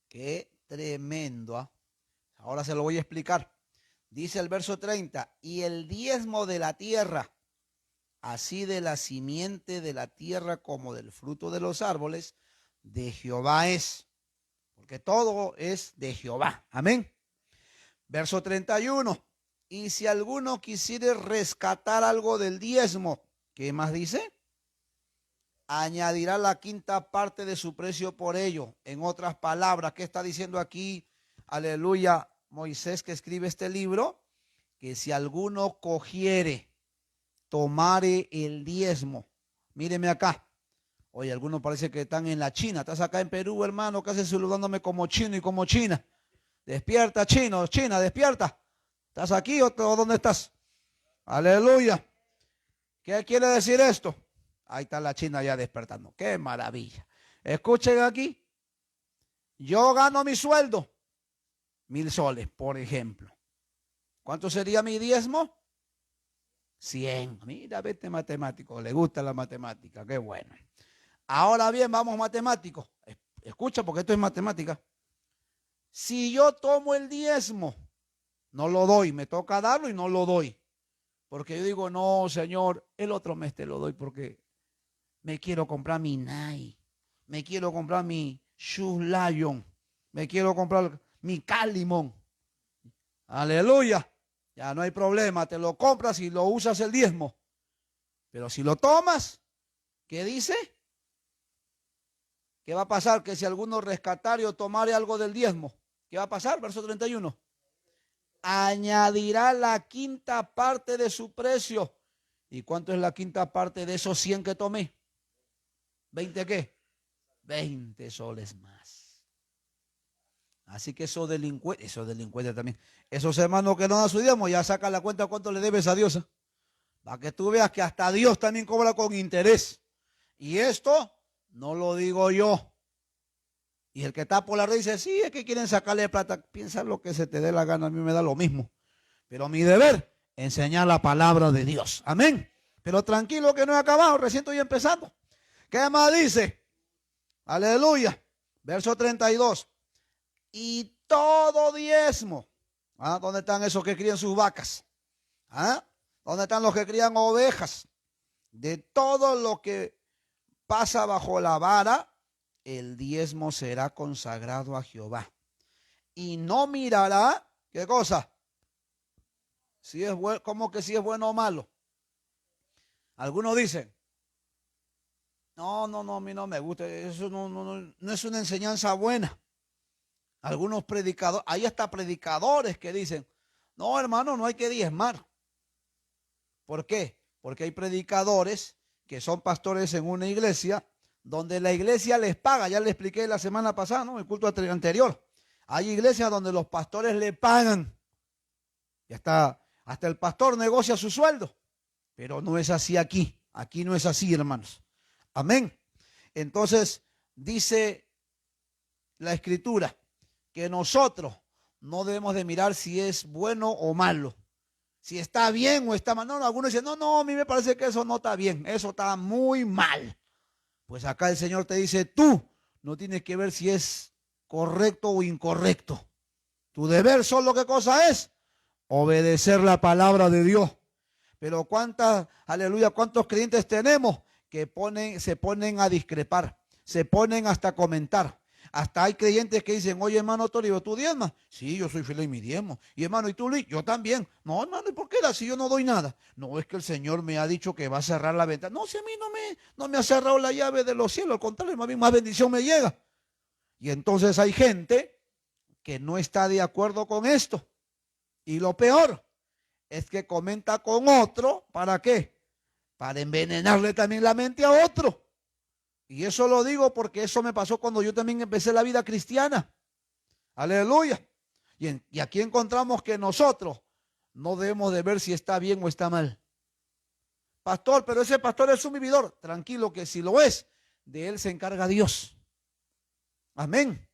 Qué tremendo. Ahora se lo voy a explicar. Dice el verso 30, y el diezmo de la tierra, así de la simiente de la tierra como del fruto de los árboles, de Jehová es. Porque todo es de Jehová. Amén. Verso 31. Y si alguno quisiere rescatar algo del diezmo, ¿qué más dice? Añadirá la quinta parte de su precio por ello. En otras palabras, ¿qué está diciendo aquí? Aleluya, Moisés, que escribe este libro, que si alguno cogiere, tomare el diezmo. Míreme acá. Oye, algunos parece que están en la China. Estás acá en Perú, hermano, casi saludándome como chino y como china. Despierta, chino, China, despierta. ¿Estás aquí o dónde estás? Aleluya. ¿Qué quiere decir esto? Ahí está la China ya despertando. ¡Qué maravilla! Escuchen aquí. Yo gano mi sueldo, 1,000 soles, por ejemplo. ¿Cuánto sería mi diezmo? 100. Mira, vete matemático. Le gusta la matemática. Qué bueno. Ahora bien, vamos matemáticos. Escucha, porque esto es matemática. Si yo tomo el diezmo, no lo doy. Me toca darlo y no lo doy. Porque yo digo, no, Señor, el otro mes te lo doy porque me quiero comprar mi Nike, me quiero comprar mi Shoe Lion, me quiero comprar mi Calimón. Aleluya. Ya no hay problema, te lo compras y lo usas el diezmo. Pero si lo tomas, ¿qué dice? ¿Qué va a pasar? Que si alguno rescatare o tomare algo del diezmo, ¿qué va a pasar? Verso 31. Añadirá la quinta parte de su precio. ¿Y cuánto es la quinta parte de esos 100 que tomé? ¿20 qué? 20 soles más. Así que esos delincuentes también, esos hermanos que no dan su diezmo, ya sacan la cuenta cuánto le debes a Dios. Para que tú veas que hasta Dios también cobra con interés. Y esto no lo digo yo. Y el que está por la red dice, sí, es que quieren sacarle plata. Piensa lo que se te dé la gana, a mí me da lo mismo. Pero mi deber, enseñar la palabra de Dios. Amén. Pero tranquilo que no he acabado, recién estoy empezando. ¿Qué más dice? Aleluya. Verso 32. Y todo diezmo. ¿Dónde están esos que crían sus vacas? ¿Dónde están los que crían ovejas? De todo lo que pasa bajo la vara, el diezmo será consagrado a Jehová. Y no mirará, ¿qué cosa? Si es bueno, ¿cómo que si es bueno o malo? Algunos dicen, no, a mí no me gusta, eso no es una enseñanza buena. Algunos predicadores, hay hasta predicadores que dicen, No, hermano, no hay que diezmar. ¿Por qué? Porque hay predicadores que son pastores en una iglesia donde la iglesia les paga. Ya le expliqué la semana pasada, ¿no? El culto anterior. Hay iglesias donde los pastores le pagan. Y hasta el pastor negocia su sueldo. Pero no es así aquí. Aquí no es así, hermanos. Amén. Entonces, dice la Escritura que nosotros no debemos de mirar si es bueno o malo, si está bien o está mal. No, algunos dicen, no, a mí me parece que eso no está bien, eso está muy mal. Pues acá el Señor te dice, tú no tienes que ver si es correcto o incorrecto. Tu deber solo, ¿qué cosa es? Obedecer la palabra de Dios. Pero aleluya, cuántos creyentes tenemos que se ponen a discrepar, se ponen hasta a comentar. Hasta hay creyentes que dicen, oye, hermano Toribio, ¿tú diezmas? Sí, yo soy fiel en mi diezmo. Y hermano, ¿y tú, Luis? Yo también. No, hermano, ¿y por qué si yo no doy nada? No, es que el Señor me ha dicho que va a cerrar la ventana. No, si a mí no me ha cerrado la llave de los cielos, al contrario, más bendición me llega. Y entonces hay gente que no está de acuerdo con esto. Y lo peor es que comenta con otro, ¿para qué? Para envenenarle también la mente a otro. Y eso lo digo porque eso me pasó cuando yo también empecé la vida cristiana. Aleluya. Y aquí encontramos que nosotros no debemos de ver si está bien o está mal. Pastor, pero ese pastor es un vividor. Tranquilo, que si lo es, de él se encarga Dios. Amén.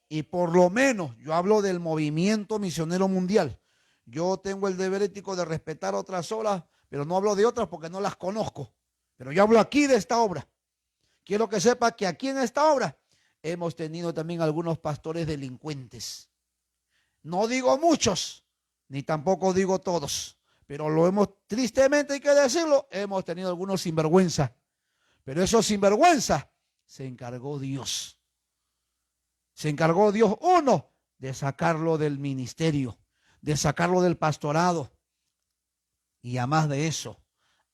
Y por lo menos yo hablo del movimiento misionero mundial. Yo tengo el deber ético de respetar otras obras, pero no hablo de otras porque no las conozco. Pero yo hablo aquí de esta obra. Quiero que sepa que aquí en esta obra hemos tenido también algunos pastores delincuentes. No digo muchos, ni tampoco digo todos, pero tristemente hay que decirlo, hemos tenido algunos sinvergüenza. Pero esos sinvergüenza se encargó Dios. Se encargó Dios, uno, de sacarlo del ministerio, de sacarlo del pastorado. Y además de eso,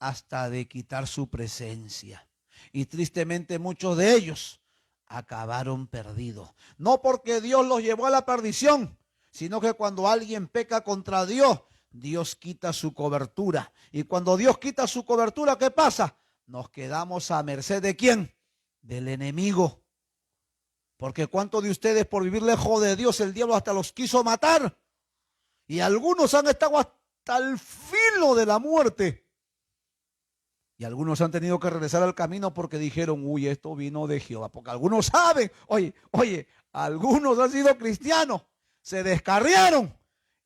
hasta de quitar su presencia. Y tristemente muchos de ellos acabaron perdidos. No porque Dios los llevó a la perdición, sino que cuando alguien peca contra Dios, Dios quita su cobertura. Y cuando Dios quita su cobertura, ¿qué pasa? Nos quedamos a merced ¿de quién? Del enemigo. Porque ¿cuántos de ustedes por vivir lejos de Dios el diablo hasta los quiso matar? Y algunos han estado hasta el filo de la muerte. Y algunos han tenido que regresar al camino porque dijeron, uy, esto vino de Jehová. Porque algunos saben, oye, algunos han sido cristianos, se descarriaron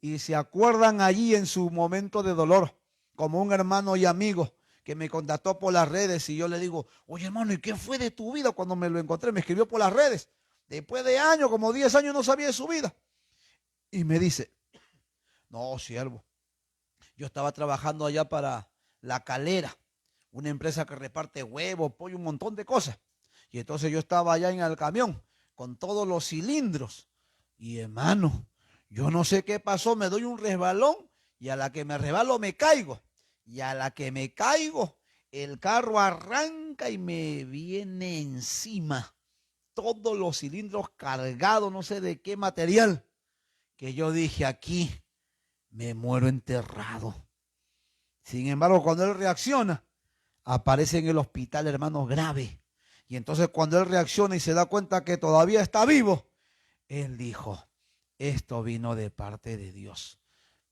y se acuerdan allí en su momento de dolor, como un hermano y amigo que me contactó por las redes y yo le digo, oye hermano, ¿y qué fue de tu vida cuando me lo encontré? Me escribió por las redes. Después de años, como 10 años, no sabía de su vida. Y me dice, no, siervo, yo estaba trabajando allá para La Calera, una empresa que reparte huevos, pollo, un montón de cosas. Y entonces yo estaba allá en el camión con todos los cilindros. Y hermano, yo no sé qué pasó, me doy un resbalón y a la que me resbalo me caigo. Y a la que me caigo, el carro arranca y me viene encima. Todos los cilindros cargados, no sé de qué material. Que yo dije, aquí me muero enterrado. Sin embargo, cuando él reacciona, aparece en el hospital, hermano, grave. Y entonces cuando él reacciona y se da cuenta que todavía está vivo, él dijo, esto vino de parte de Dios.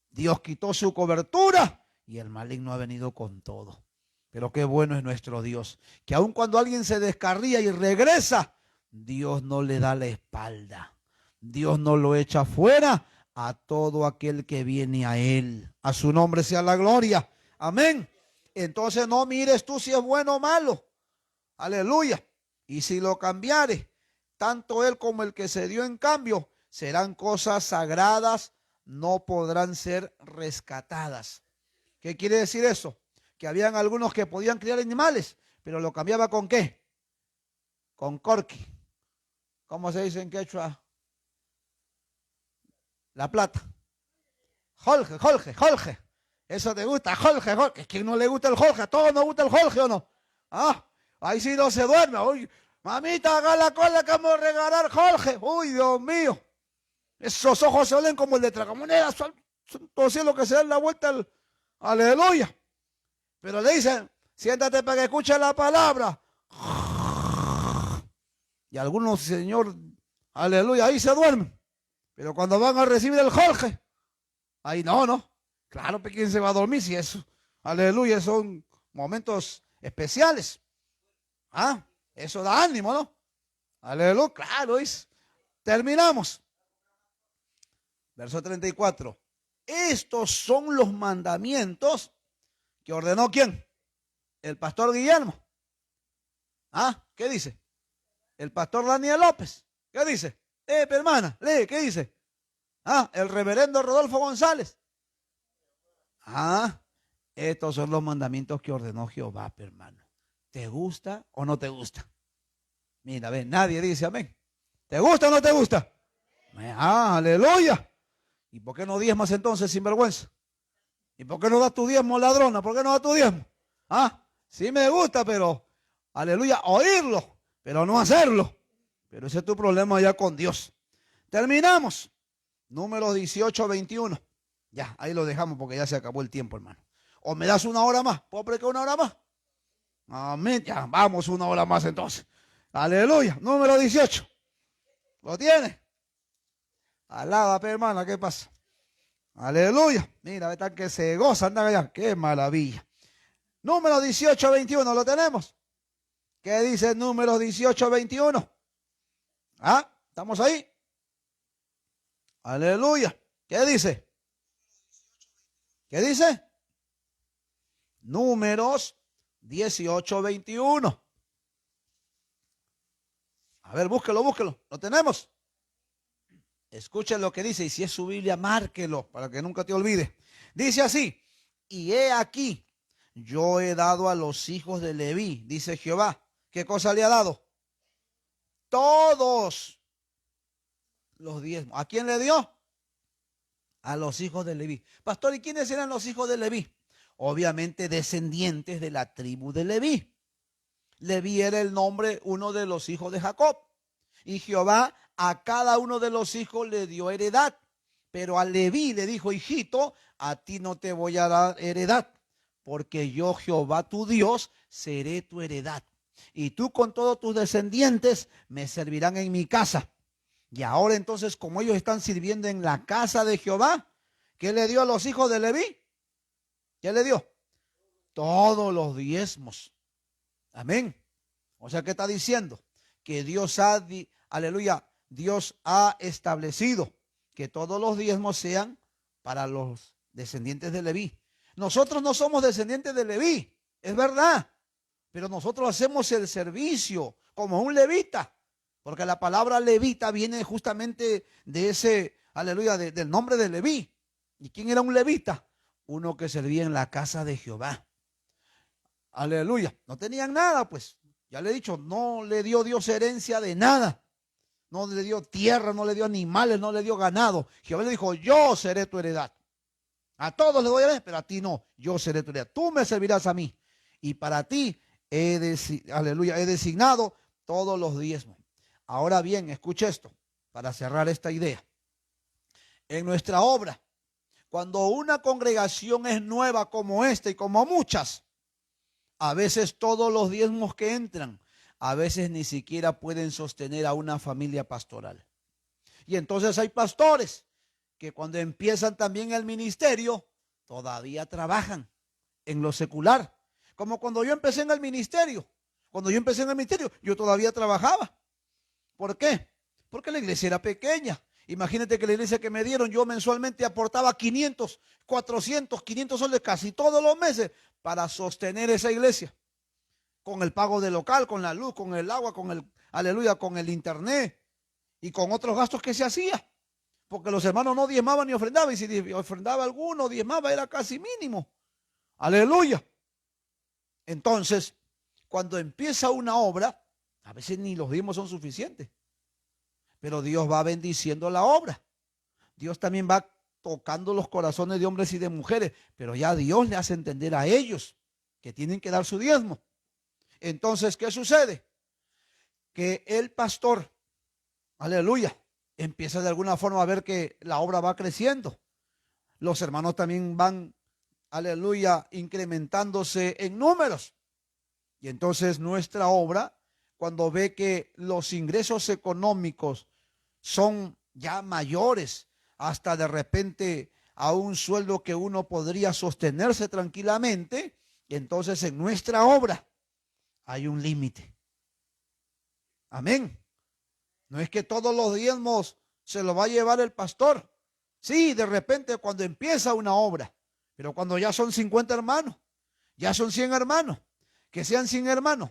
Dios quitó su cobertura y el maligno ha venido con todo. Pero qué bueno es nuestro Dios, que aun cuando alguien se descarría y regresa, Dios no le da la espalda. Dios no lo echa fuera a todo aquel que viene a él. A su nombre sea la gloria. Amén. Entonces no mires tú si es bueno o malo. Aleluya. Y si lo cambiares, tanto él como el que se dio en cambio, serán cosas sagradas, no podrán ser rescatadas. ¿Qué quiere decir eso? Que habían algunos que podían criar animales, pero lo cambiaba ¿con qué? Con corqui. ¿Cómo se dice en quechua? La plata. Jorge. Eso te gusta, Jorge. ¿Quién no le gusta el Jorge? ¿A todos nos gusta el Jorge o no? Ah, ahí sí no se duerme. Uy, mamita, haga la cola que vamos a regalar Jorge. Uy, Dios mío. Esos ojos se olen como el de tragamonedas. todo cielo que se den la vuelta al aleluya. Pero le dicen, siéntate para que escuche la palabra. Y algunos, Señor, aleluya, ahí se duermen. Pero cuando van a recibir el Jorge, ahí no. Claro, que ¿quién se va a dormir si eso? Aleluya, son momentos especiales. Eso da ánimo, ¿no? Aleluya, claro, terminamos. Verso 34. Estos son los mandamientos que ordenó ¿quién? El pastor Guillermo. ¿Qué dice? El pastor Daniel López. ¿Qué dice? Hermana, lee, ¿qué dice? El reverendo Rodolfo González. Estos son los mandamientos que ordenó Jehová, hermano. ¿Te gusta o no te gusta? Mira, ve, nadie dice amén. ¿Te gusta o no te gusta? Aleluya. ¿Y por qué no diezmas entonces, sinvergüenza? ¿Y por qué no das tu diezmo, ladrona? ¿Por qué no das tu diezmo? Sí me gusta, pero, aleluya, oírlo, pero no hacerlo. Pero ese es tu problema ya con Dios. Terminamos. Números 18, 21. Ya, ahí lo dejamos porque ya se acabó el tiempo, hermano. ¿O me das una hora más? ¿Puedo predicar una hora más? Amén. Ya, vamos una hora más entonces. Aleluya. Número 18. ¿Lo tiene? Alábate, hermana, ¿qué pasa? Aleluya. Mira, están que se gozan, andan allá. Qué maravilla. Número 18, 21, ¿lo tenemos? ¿Qué dice el número 18, 21? ¿Estamos ahí? Aleluya. ¿Qué dice? ¿Qué dice? Números 18, 21. A ver, búsquelo. ¿Lo tenemos? Escuchen lo que dice, y si es su Biblia, márquelo para que nunca te olvide. Dice así: y he aquí, yo he dado a los hijos de Leví, dice Jehová. ¿Qué cosa le ha dado? Todos los diezmos. ¿A quién le dio? A los hijos de Leví. Pastor, ¿y quiénes eran los hijos de Leví? Obviamente descendientes de la tribu de Leví. Leví era el nombre, uno de los hijos de Jacob. Y Jehová a cada uno de los hijos le dio heredad. Pero a Leví le dijo: hijito, a ti no te voy a dar heredad, porque yo, Jehová tu Dios, seré tu heredad. Y tú con todos tus descendientes me servirán en mi casa. Y ahora entonces, como ellos están sirviendo en la casa de Jehová, ¿qué le dio a los hijos de Leví? ¿Qué le dio? Todos los diezmos. Amén. O sea, ¿qué está diciendo? Que Dios aleluya, Dios ha establecido que todos los diezmos sean para los descendientes de Leví. Nosotros no somos descendientes de Leví, es verdad, pero nosotros hacemos el servicio como un levita, porque la palabra levita viene justamente de ese, aleluya, del nombre de Leví. ¿Y quién era un levita? Uno que servía en la casa de Jehová. Aleluya. No tenían nada, pues. Ya le he dicho, no le dio Dios herencia de nada. No le dio tierra, no le dio animales, no le dio ganado. Jehová le dijo: yo seré tu heredad. A todos les doy a ver, pero a ti no. Yo seré tu heredad. Tú me servirás a mí. Y para ti, aleluya, he designado todos los diezmos. Ahora bien, escucha esto, para cerrar esta idea. En nuestra obra, cuando una congregación es nueva como esta y como muchas, a veces todos los diezmos que entran, a veces ni siquiera pueden sostener a una familia pastoral. Y entonces hay pastores que cuando empiezan también el ministerio, todavía trabajan en lo secular. Como cuando yo empecé en el ministerio. Cuando yo empecé en el ministerio, yo todavía trabajaba. ¿Por qué? Porque la iglesia era pequeña. Imagínate que la iglesia que me dieron, yo mensualmente aportaba 500, 400, 500 soles casi todos los meses para sostener esa iglesia. Con el pago del local, con la luz, con el agua, con el, aleluya, con el internet y con otros gastos que se hacía. Porque los hermanos no diezmaban ni ofrendaban. Y si ofrendaba alguno, diezmaba, era casi mínimo. Aleluya. Entonces, cuando empieza una obra, a veces ni los diezmos son suficientes. Pero Dios va bendiciendo la obra. Dios también va tocando los corazones de hombres y de mujeres. Pero ya Dios le hace entender a ellos que tienen que dar su diezmo. Entonces, ¿qué sucede? Que el pastor, aleluya, empieza de alguna forma a ver que la obra va creciendo. los hermanos también van, aleluya, incrementándose en números. Y entonces nuestra obra, cuando ve que los ingresos económicos son ya mayores, hasta de repente a un sueldo que uno podría sostenerse tranquilamente, entonces en nuestra obra hay un límite. Amén. No es que todos los diezmos se lo va a llevar el pastor. Sí, de repente cuando empieza una obra, pero cuando ya son 50 hermanos, ya son 100 hermanos, que sean 100 hermanos,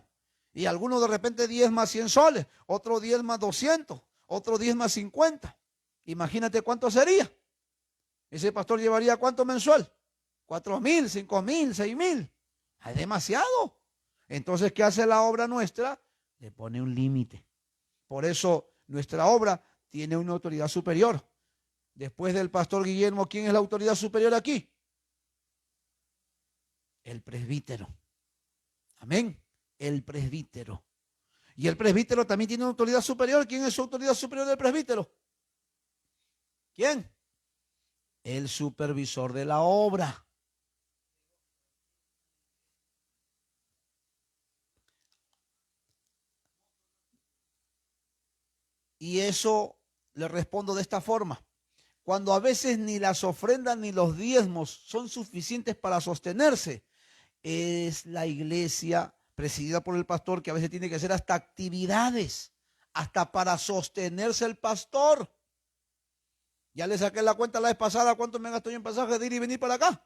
y algunos de repente 10 más 100 soles, otro 10 más 200, otro 10 más 50. Imagínate cuánto sería. Ese pastor llevaría cuánto mensual, 4,000, 5,000, 6,000. Es demasiado. Entonces, ¿qué hace la obra nuestra? Le pone un límite. Por eso nuestra obra tiene una autoridad superior. Después del pastor Guillermo, ¿quién es la autoridad superior aquí? El presbítero. Amén. El presbítero. Y el presbítero también tiene una autoridad superior. ¿Quién es su autoridad superior del presbítero? ¿Quién? El supervisor de la obra. Y eso le respondo de esta forma. Cuando a veces ni las ofrendas ni los diezmos son suficientes para sostenerse, es la iglesia presidida por el pastor que a veces tiene que hacer hasta actividades, hasta para sostenerse el pastor. Ya le saqué la cuenta la vez pasada, cuánto me gastó yo en pasaje de ir y venir para acá.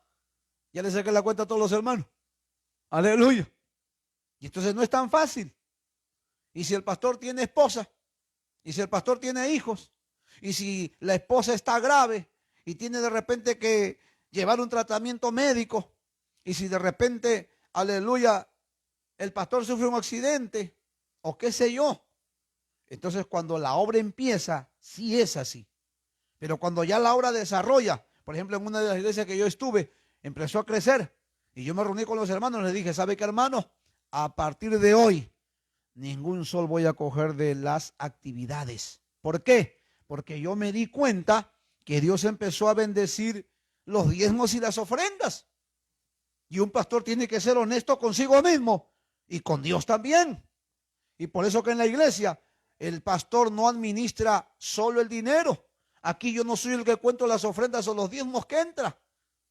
Ya le saqué la cuenta a todos los hermanos. Aleluya. Y entonces no es tan fácil. Y si el pastor tiene esposa, y si el pastor tiene hijos, y si la esposa está grave y tiene de repente que llevar un tratamiento médico, y si de repente, aleluya, el pastor sufre un accidente, o qué sé yo, entonces cuando la obra empieza, sí es así. Pero cuando ya la obra desarrolla, por ejemplo, en una de las iglesias que yo estuve, empezó a crecer, y yo me reuní con los hermanos, les dije, ¿sabe qué, hermano? A partir de hoy, ningún sol voy a coger de las actividades. ¿Por qué? Porque yo me di cuenta que Dios empezó a bendecir los diezmos y las ofrendas. Y un pastor tiene que ser honesto consigo mismo y con Dios también. Y por eso que en la iglesia el pastor no administra solo el dinero. Aquí yo no soy el que cuento las ofrendas o los diezmos que entra.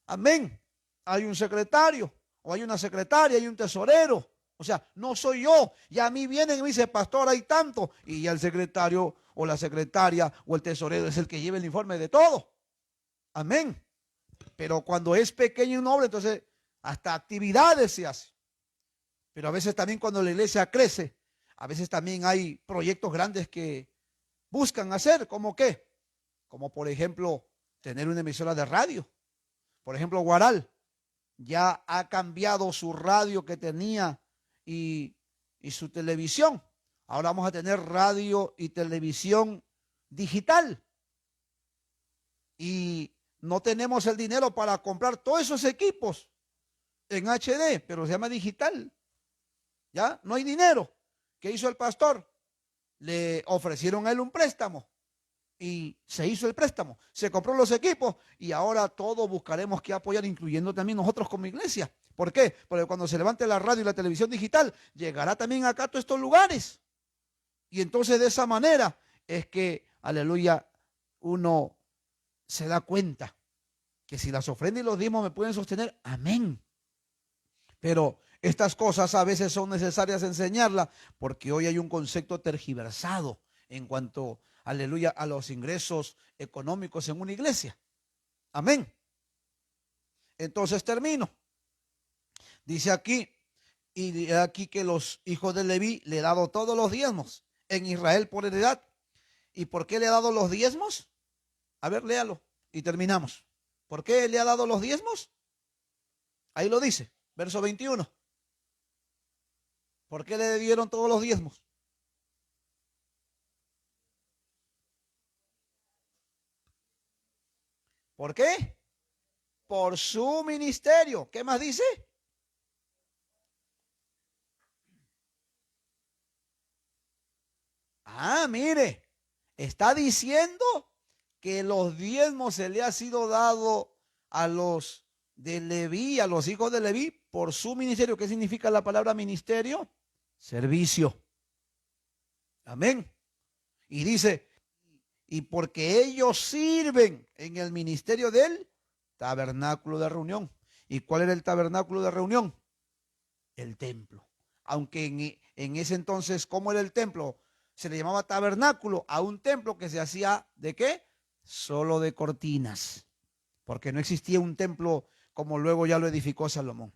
Amén. Hay un secretario o hay una secretaria, hay un tesorero. O sea, no soy yo. Y a mí vienen y me dicen, pastor, hay tanto. Y ya el secretario o la secretaria o el tesorero es el que lleva el informe de todo. Amén. Pero cuando es pequeño una obra, entonces hasta actividades se hace. Pero a veces también cuando la iglesia crece, a veces también hay proyectos grandes que buscan hacer, ¿como qué? Como por ejemplo, tener una emisora de radio. Por ejemplo, Guaral ya ha cambiado su radio que tenía y su televisión. Ahora vamos a tener radio y televisión digital. Y no tenemos el dinero para comprar todos esos equipos en HD, pero se llama digital. ¿Ya? No hay dinero. ¿Qué hizo el pastor? Le ofrecieron a él un préstamo y se hizo el préstamo. Se compró los equipos y ahora todos buscaremos que apoyar, incluyendo también nosotros como iglesia. ¿Por qué? Porque cuando se levante la radio y la televisión digital, llegará también acá a todos estos lugares. Y entonces de esa manera es que, aleluya, uno se da cuenta que si las ofrendas y los diezmos me pueden sostener, amén. Pero estas cosas a veces son necesarias enseñarlas porque hoy hay un concepto tergiversado en cuanto, aleluya, a los ingresos económicos en una iglesia. Amén. Entonces termino. Dice aquí, y aquí que los hijos de Leví le he dado todos los diezmos en Israel por heredad. ¿Y por qué le ha dado los diezmos? A ver, léalo y terminamos. ¿Por qué le ha dado los diezmos? Ahí lo dice, verso 21. ¿Por qué le dieron todos los diezmos? ¿Por qué? Por su ministerio. ¿Qué más dice? Ah, mire, está diciendo que los diezmos se le ha sido dado a los de Leví, a los hijos de Leví, por su ministerio. ¿Qué significa la palabra ministerio? Servicio. Amén. Y dice, y porque ellos sirven en el ministerio del tabernáculo de reunión. ¿Y cuál era el tabernáculo de reunión? El templo. Aunque en ese entonces, ¿cómo era el templo? Se le llamaba tabernáculo a un templo que se hacía ¿de qué? Solo de cortinas, porque no existía un templo como luego ya lo edificó Salomón.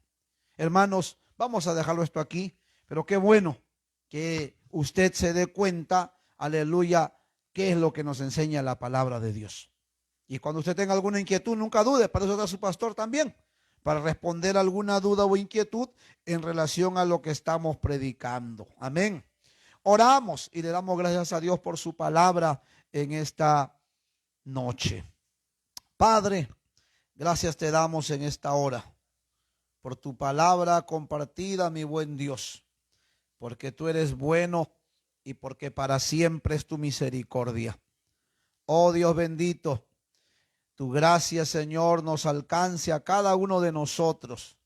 Hermanos, vamos a dejarlo esto aquí, pero qué bueno que usted se dé cuenta, aleluya, qué es lo que nos enseña la palabra de Dios. Y cuando usted tenga alguna inquietud, nunca dude, para eso está su pastor también, para responder alguna duda o inquietud en relación a lo que estamos predicando. Amén. Oramos y le damos gracias a Dios por su palabra en esta noche. Padre, gracias te damos en esta hora por tu palabra compartida, mi buen Dios, porque tú eres bueno y porque para siempre es tu misericordia. Oh Dios bendito, tu gracia, Señor, nos alcance a cada uno de nosotros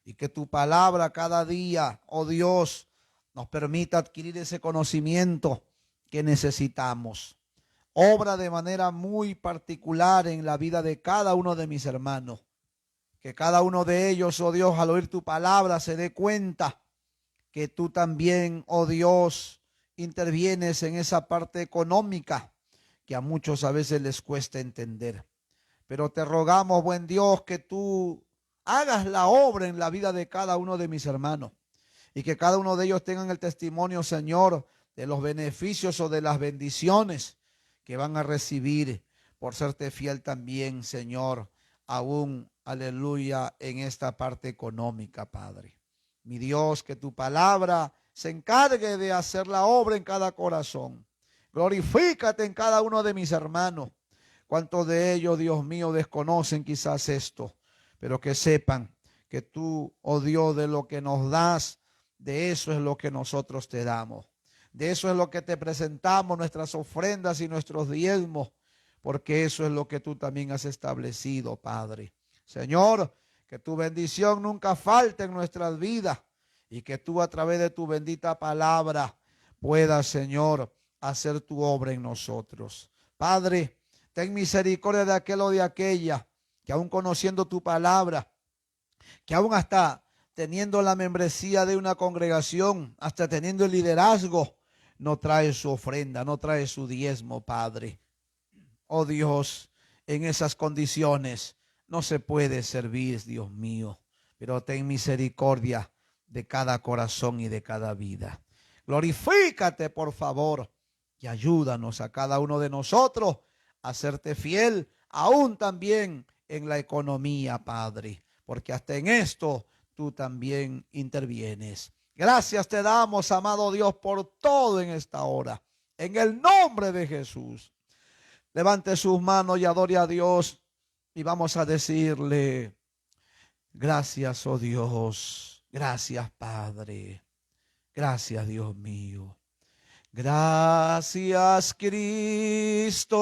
y que tu palabra cada día, oh Dios, nos permita adquirir ese conocimiento que necesitamos. Obra de manera muy particular en la vida de cada uno de mis hermanos. Que cada uno de ellos, oh Dios, al oír tu palabra se dé cuenta que tú también, oh Dios, intervienes en esa parte económica que a muchos a veces les cuesta entender. Pero te rogamos, buen Dios, que tú hagas la obra en la vida de cada uno de mis hermanos y que cada uno de ellos tengan el testimonio, Señor, de los beneficios o de las bendiciones que van a recibir por serte fiel también, Señor, aún, aleluya, en esta parte económica, Padre. Mi Dios, que tu palabra se encargue de hacer la obra en cada corazón. Glorifícate en cada uno de mis hermanos. ¿Cuántos de ellos, Dios mío, desconocen quizás esto? Pero que sepan que tú, oh Dios, de lo que nos das, de eso es lo que nosotros te damos. De eso es lo que te presentamos, nuestras ofrendas y nuestros diezmos, porque eso es lo que tú también has establecido, Padre. Señor, que tu bendición nunca falte en nuestras vidas y que tú a través de tu bendita palabra puedas, Señor, hacer tu obra en nosotros. Padre, ten misericordia de aquel o de aquella que aún conociendo tu palabra, que aún hasta teniendo la membresía de una congregación, hasta teniendo el liderazgo, no trae su ofrenda, no trae su diezmo, Padre. Oh Dios, en esas condiciones no se puede servir, Dios mío, pero ten misericordia de cada corazón y de cada vida. Glorifícate, por favor, y ayúdanos a cada uno de nosotros a serte fiel, aún también en la economía, Padre, porque hasta en esto tú también intervienes. Gracias te damos, amado Dios, por todo en esta hora. En el nombre de Jesús. Levante sus manos y adore a Dios y vamos a decirle, gracias, oh Dios, gracias, Padre, gracias, Dios mío. Gracias, Cristo.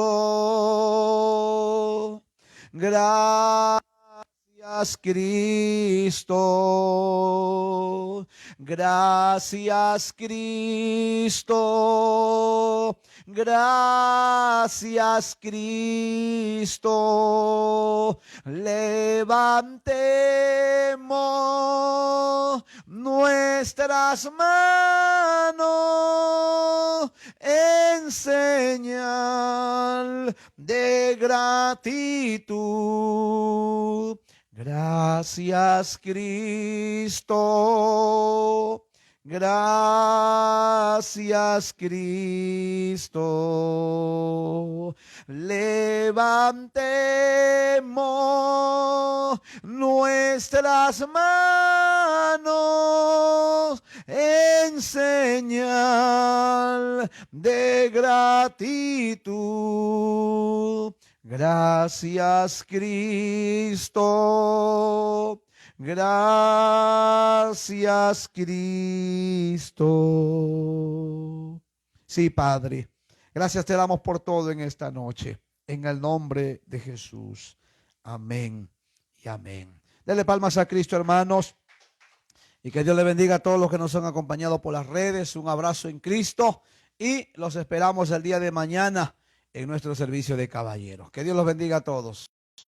Gracias, Cristo. Gracias, Cristo. Gracias, Cristo. Levantemos nuestras manos en señal de gratitud. Gracias, Cristo. Gracias, Cristo. Levantemos nuestras manos en señal de gratitud. Gracias, Cristo. Gracias, Cristo. Sí, Padre. Gracias te damos por todo en esta noche. En el nombre de Jesús. Amén y amén. Denle palmas a Cristo, hermanos. Y que Dios le bendiga a todos los que nos han acompañado por las redes. Un abrazo en Cristo. Y los esperamos el día de mañana en nuestro servicio de caballeros. Que Dios los bendiga a todos.